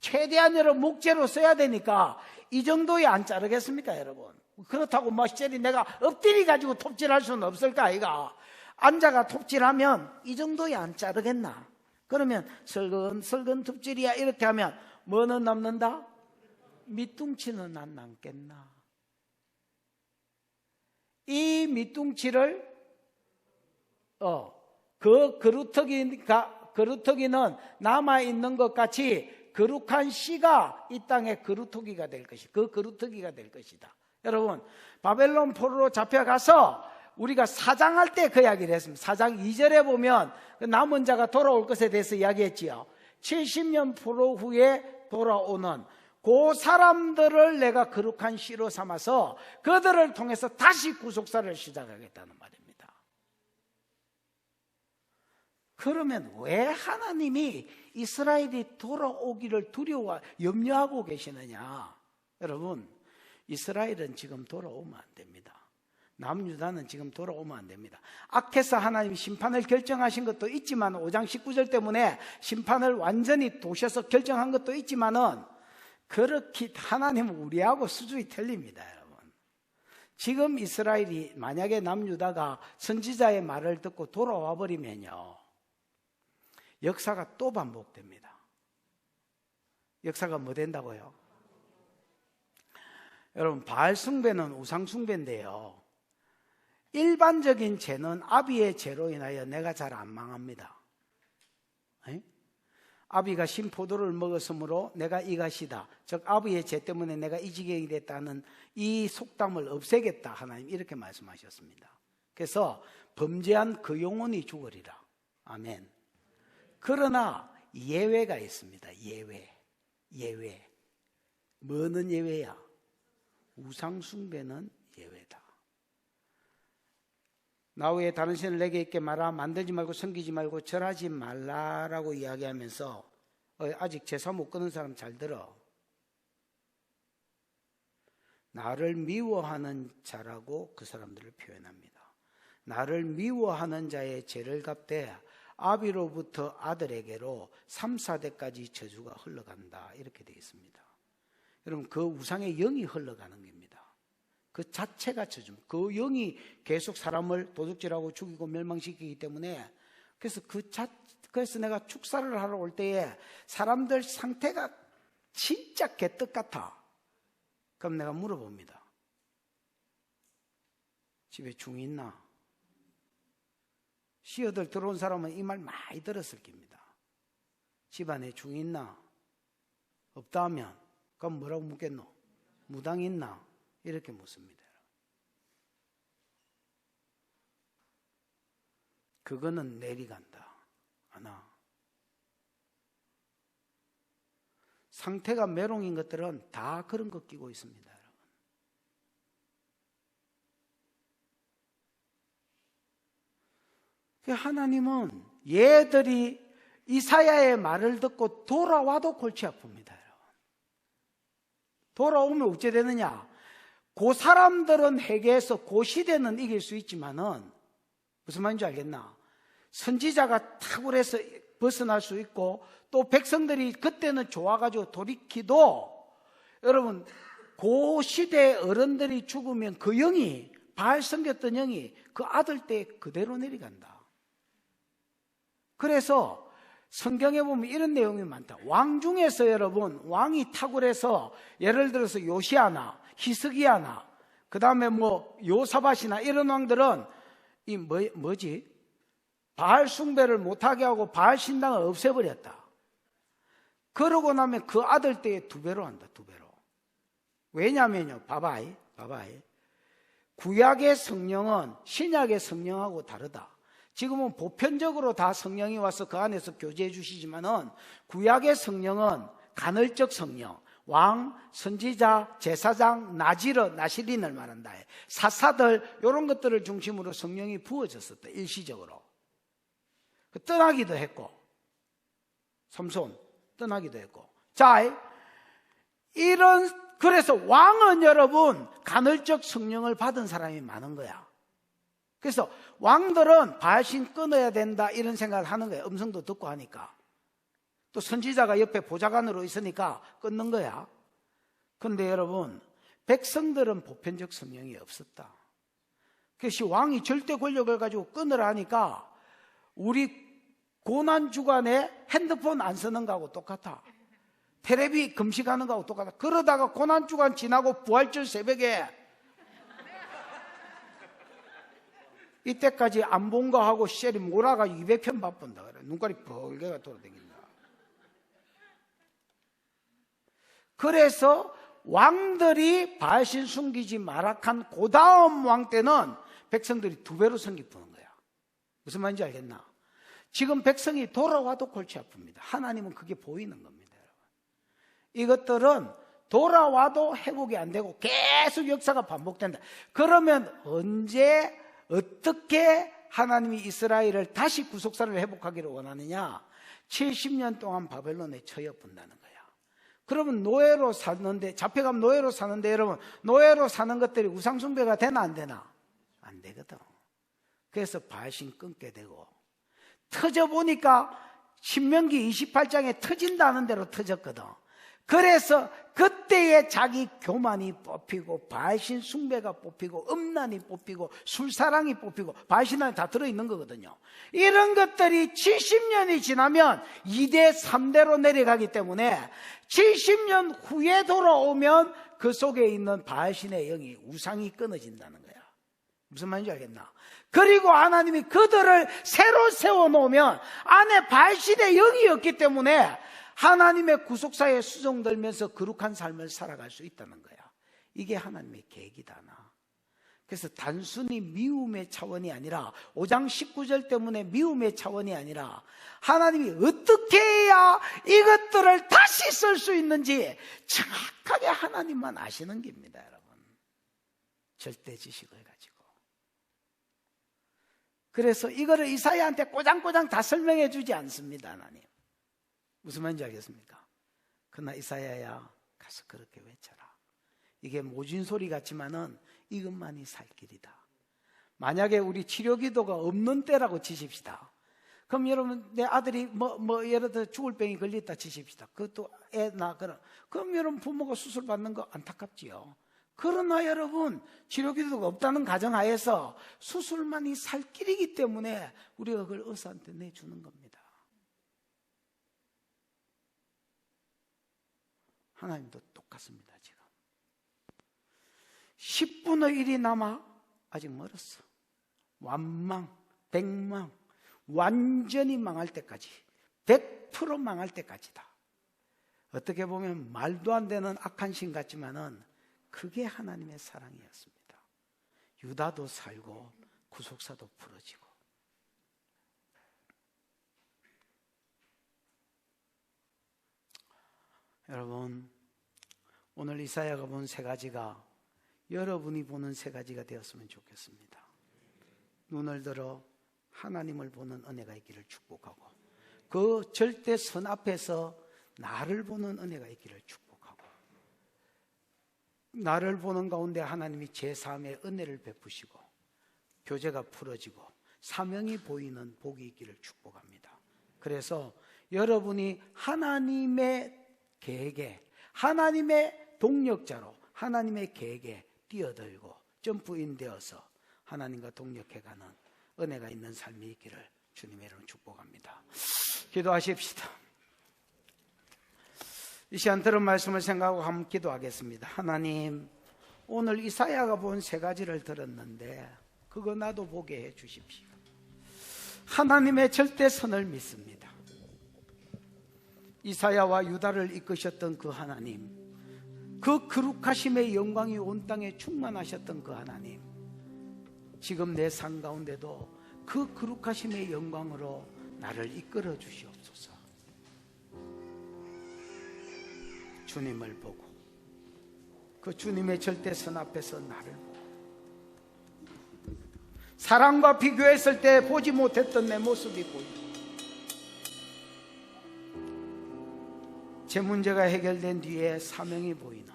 Speaker 1: 최대한 여러분 목재로 써야 되니까 이 정도에 안 자르겠습니까 여러분? 그렇다고 마시젤이 내가 엎드리 가지고 톱질할 수는 없을까 아이가? 앉아가 톱질하면 이 정도에 안 자르겠나? 그러면 설근 톱질이야 이렇게 하면 뭐는 남는다? 밑둥치는 안 남겠나? 이 밑둥치를 그 그루터기는 남아있는 것 같이 거룩한 씨가 이 땅의 그루터기가 될 것이다. 그 그루터기가 될 것이다. 여러분, 바벨론 포로로 잡혀가서 우리가 사장할 때 그 이야기를 했습니다. 4장 2절에 보면 남은 자가 돌아올 것에 대해서 이야기했지요. 70년 포로 후에 돌아오는 그 사람들을 내가 거룩한 씨로 삼아서 그들을 통해서 다시 구속사를 시작하겠다는 말입니다. 그러면 왜 하나님이 이스라엘이 돌아오기를 두려워 염려하고 계시느냐? 여러분, 이스라엘은 지금 돌아오면 안 됩니다. 남유다는 지금 돌아오면 안 됩니다. 악해서 하나님이 심판을 결정하신 것도 있지만 5장 19절 때문에 심판을 완전히 도셔서 결정한 것도 있지만은 그렇게 하나님은 우리하고 수준이 틀립니다, 여러분. 지금 이스라엘이 만약에 남유다가 선지자의 말을 듣고 돌아와 버리면요, 역사가 또 반복됩니다. 역사가 뭐 된다고요? 여러분, 바알 숭배는 우상 숭배인데요, 일반적인 죄는 아비의 죄로 인하여 내가 잘 안 망합니다. 에? 아비가 신포도를 먹었으므로 내가 이것이다, 즉 아비의 죄 때문에 내가 이 지경이 됐다는 이 속담을 없애겠다, 하나님 이렇게 말씀하셨습니다. 그래서 범죄한 그 영혼이 죽으리라. 아멘. 그러나 예외가 있습니다. 예외. 뭐는 예외야? 우상 숭배는 예외다. 나 외에 다른 신을 내게 있게 말아 만들지 말고 섬기지 말고 절하지 말라라고 이야기하면서, 아직 제사 못 끊은 사람 잘 들어. 나를 미워하는 자라고 그 사람들을 표현합니다. 나를 미워하는 자의 죄를 갚되 아비로부터 아들에게로 3, 4대까지 저주가 흘러간다, 이렇게 되어 있습니다. 여러분, 그 우상의 영이 흘러가는 겁니다. 그 자체가 저주입니다. 그 영이 계속 사람을 도둑질하고 죽이고 멸망시키기 때문에, 그래서 내가 축사를 하러 올 때에 사람들 상태가 진짜 개떡 같아. 그럼 내가 물어봅니다. 집에 중 있나? 시어들 들어온 사람은 이 말 많이 들었을 겁니다. 집안에 중 있나? 없다 하면 그럼 뭐라고 묻겠노? 무당 있나? 이렇게 묻습니다. 그거는 내리간다. 하나. 상태가 메롱인 것들은 다 그런 거 끼고 있습니다, 여러분. 하나님은 얘들이 이사야의 말을 듣고 돌아와도 골치 아픕니다, 여러분. 돌아오면 어째 되느냐? 그 사람들은 회개해서 그 시대는 이길 수 있지만은, 무슨 말인지 알겠나? 선지자가 탁월해서 벗어날 수 있고, 또 백성들이 그때는 좋아가지고 돌이키도, 여러분, 그 시대의 어른들이 죽으면 그 영이, 바알 섬겼던 영이 그 아들 때 그대로 내려간다. 그래서 성경에 보면 이런 내용이 많다. 왕 중에서 여러분, 왕이 탁월해서 예를 들어서 요시아나 히스기야나, 그 다음에 요사밧이나 이런 왕들은 바알 숭배를 못하게 하고 바알 신당을 없애버렸다. 그러고 나면 그 아들 때에 2배로 한다, 2배로. 왜냐면요, 봐봐이. 구약의 성령은 신약의 성령하고 다르다. 지금은 보편적으로 다 성령이 와서 그 안에서 교제해 주시지만은, 구약의 성령은 간헐적 성령, 왕, 선지자, 제사장, 나시린을 말한다. 사사들, 이런 것들을 중심으로 성령이 부어졌었다, 일시적으로. 떠나기도 했고, 삼손 떠나기도 했고. 자, 그래서 왕은 여러분 간헐적 성령을 받은 사람이 많은 거야. 그래서 왕들은 바알신 끊어야 된다 이런 생각을 하는 거야. 음성도 듣고 하니까. 또 선지자가 옆에 보좌관으로 있으니까 끊는 거야. 그런데 여러분, 백성들은 보편적 성령이 없었다. 그래서 왕이 절대 권력을 가지고 끊으라 하니까 우리 고난주간에 핸드폰 안 쓰는 거하고 똑같아. 테레비 금식하는 거하고 똑같아. 그러다가 고난주간 지나고 부활절 새벽에 이때까지 안 본 거 하고 셀이 몰아가지고 200편 바쁜다 그래. 눈깔이 벌개가 돌아다닌다. 그래서 왕들이 바알신 숨기지 마락한 그 다음 왕 때는 백성들이 2배로 성기푸는 거야. 무슨 말인지 알겠나? 지금 백성이 돌아와도 골치 아픕니다. 하나님은 그게 보이는 겁니다, 여러분. 이것들은 돌아와도 회복이 안 되고 계속 역사가 반복된다. 그러면 언제 어떻게 하나님이 이스라엘을 다시 구속사를 회복하기를 원하느냐? 70년 동안 바벨론에 처해본다는 거야. 그러면 노예로 사는데, 잡혀가면 노예로 사는데, 여러분, 노예로 사는 것들이 우상숭배가 되나 안 되나? 안 되거든. 그래서 바알신 끊게 되고, 터져보니까 신명기 28장에 터진다는 대로 터졌거든. 그래서 그때의 자기 교만이 뽑히고, 바알신 숭배가 뽑히고, 음란이 뽑히고, 술사랑이 뽑히고, 바알신 안에 다 들어있는 거거든요. 이런 것들이 70년이 지나면 2대 3대로 내려가기 때문에 70년 후에 돌아오면 그 속에 있는 바알신의 영이, 우상이 끊어진다는 거야. 무슨 말인지 알겠나? 그리고 하나님이 그들을 새로 세워놓으면 안에 바알신의 영이 없기 때문에 하나님의 구속사에 수종들면서 거룩한 삶을 살아갈 수 있다는 거야. 이게 하나님의 계획이다. 그래서 단순히 미움의 차원이 아니라, 5장 19절 때문에 미움의 차원이 아니라 하나님이 어떻게 해야 이것들을 다시 쓸 수 있는지 정확하게 하나님만 아시는 겁니다, 여러분. 절대 지식을 가지고. 그래서 이거를 이사야한테 꼬장꼬장 다 설명해 주지 않습니다, 하나님. 무슨 말인지 알겠습니까? 그러나 이사야야, 가서 그렇게 외쳐라. 이게 모진 소리 같지만은 이것만이 살 길이다. 만약에 우리 치료기도가 없는 때라고 치십시다. 그럼 여러분, 내 아들이 예를 들어 죽을 병이 걸렸다 치십시다. 그것도 애나 그럼 여러분 부모가 수술 받는 거 안타깝지요. 그러나 여러분, 치료기도가 없다는 가정하에서 수술만이 살 길이기 때문에 우리가 그걸 의사한테 내주는 겁니다. 하나님도 똑같습니다. 지금 10분의 1이 남아 아직 멀었어. 완망, 백망, 완전히 망할 때까지, 100% 망할 때까지다. 어떻게 보면 말도 안 되는 악한 신 같지만은 그게 하나님의 사랑이었습니다. 유다도 살고 구속사도 풀어지고. 여러분, 오늘 이사야가 본 세 가지가 여러분이 보는 세 가지가 되었으면 좋겠습니다. 눈을 들어 하나님을 보는 은혜가 있기를 축복하고, 그 절대 선 앞에서 나를 보는 은혜가 있기를 축복하고, 나를 보는 가운데 하나님이 제 삶에 은혜를 베푸시고 교제가 풀어지고 사명이 보이는 복이 있기를 축복합니다. 그래서 여러분이 하나님의 계획에, 하나님의 동력자로 하나님의 계획에 뛰어들고 점프인 되어서 하나님과 동력해가는 은혜가 있는 삶이 있기를 주님의 이름으로 축복합니다. 기도하십시다. 이 시간 들은 말씀을 생각하고 한번 기도하겠습니다. 하나님, 오늘 이사야가 본 세 가지를 들었는데 그거 나도 보게 해 주십시오. 하나님의 절대선을 믿습니다. 이사야와 유다를 이끄셨던 그 하나님, 그 거룩하심의 영광이 온 땅에 충만하셨던 그 하나님, 지금 내 삶 가운데도 그 거룩하심의 영광으로 나를 이끌어 주시옵소서. 주님을 보고 그 주님의 절대선 앞에서 나를 보고 사랑과 비교했을 때 보지 못했던 내 모습이 보이고, 제 문제가 해결된 뒤에 사명이 보이는,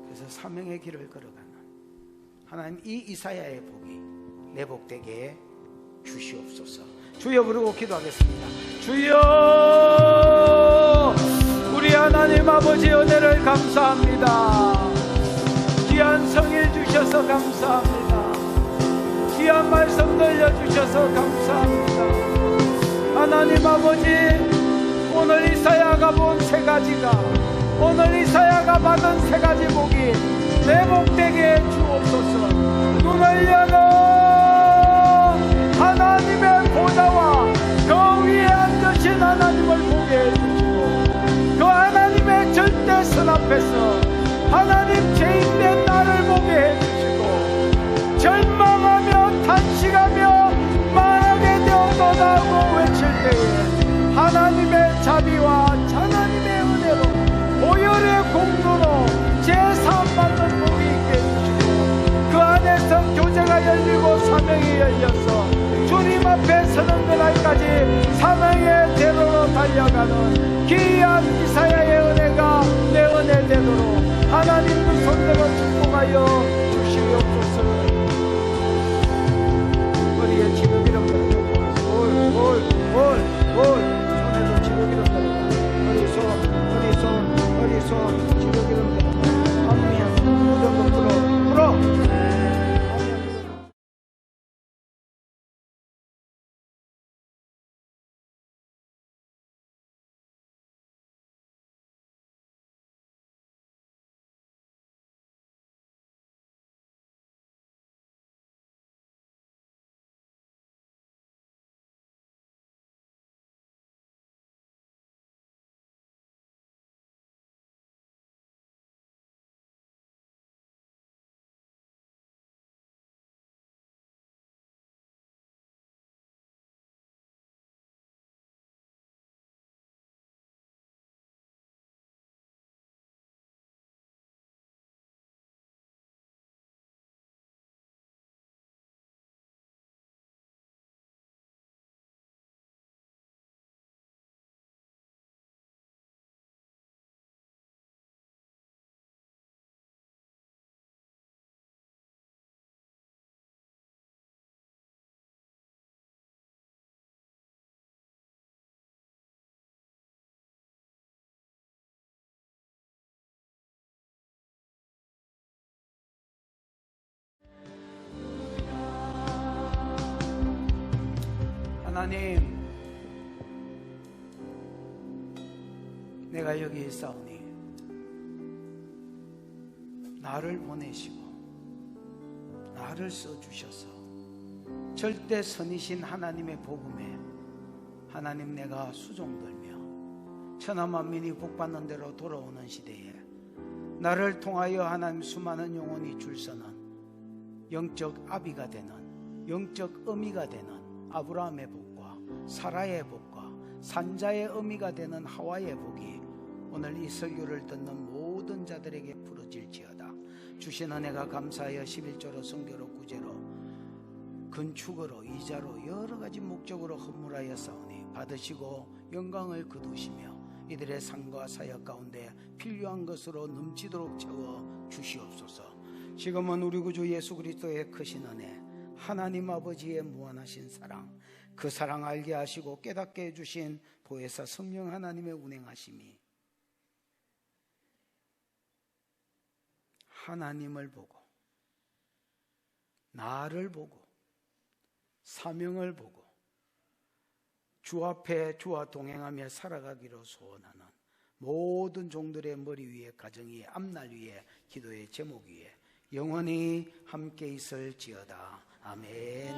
Speaker 1: 그래서 사명의 길을 걸어가는 하나님, 이 이사야의 복이 내 복되게 주시옵소서. 주여 부르고 기도하겠습니다. 주여, 우리 하나님 아버지 은혜를 감사합니다. 귀한 성일 주셔서 감사합니다. 귀한 말씀 들려주셔서 감사합니다. 하나님 아버지, 오늘 이사야가 본 세 가지가, 오늘 이사야가 받은 세 가지 복이 내 복되게 주옵소서. 눈을 열어 보좌와 그 위에 앉으신 하나님을 보게 해주시고 그 하나님의 절대선 앞에서 하나님 죄인된 나를 보게 해주시고 절망하며 탄식하며 말하게 되었도다고 외칠 때에 하나님의 자비와 하나님의 은혜로 보혈의 공로로 제사함받는 복이 있게 해주시고 그 안에서 교제가 열리고 사명이 열려서 주님 앞에 서는 그날까지 사명의 대로로 달려가는 귀한 이사야의 은혜가 내 은혜 되도록 하나님 그 손대로 축복하여 주시옵소서. 머리에 지느기름 들어가 손에도 지느기름 들어가 머리손 지느기름 들어가 아멘. 무덤도 풀어 하나님, 내가 여기 있사오니 나를 보내시고 나를 써주셔서 절대 선이신 하나님의 복음에 하나님 내가 수종들며 천하만민이 복받는 대로 돌아오는 시대에 나를 통하여 하나님 수많은 영혼이 줄서는 영적 아비가 되는 영적 어미가 되는 아브라함의 복과 사라의 복과 산자의 어미가 되는 하와의 복이 오늘 이 설교를 듣는 모든 자들에게 부러질지어다. 주신 은혜가 감사하여 11조로 성교로 구제로 건축으로 이자로 여러가지 목적으로 헌물하여 싸우니 받으시고 영광을 거두시며 이들의 삶과 사역 가운데 필요한 것으로 넘치도록 채워 주시옵소서. 지금은 우리 구주 예수 그리스도의 크신 은혜, 하나님 아버지의 무한하신 사랑, 그 사랑 알게 하시고 깨닫게 해주신 보혜사 성령 하나님의 운행하심이 하나님을 보고 나를 보고 사명을 보고 주 앞에 주와 동행하며 살아가기로 소원하는 모든 종들의 머리 위에, 가정 위에, 앞날 위에, 기도의 제목 위에 영원히 함께 있을지어다. 아멘.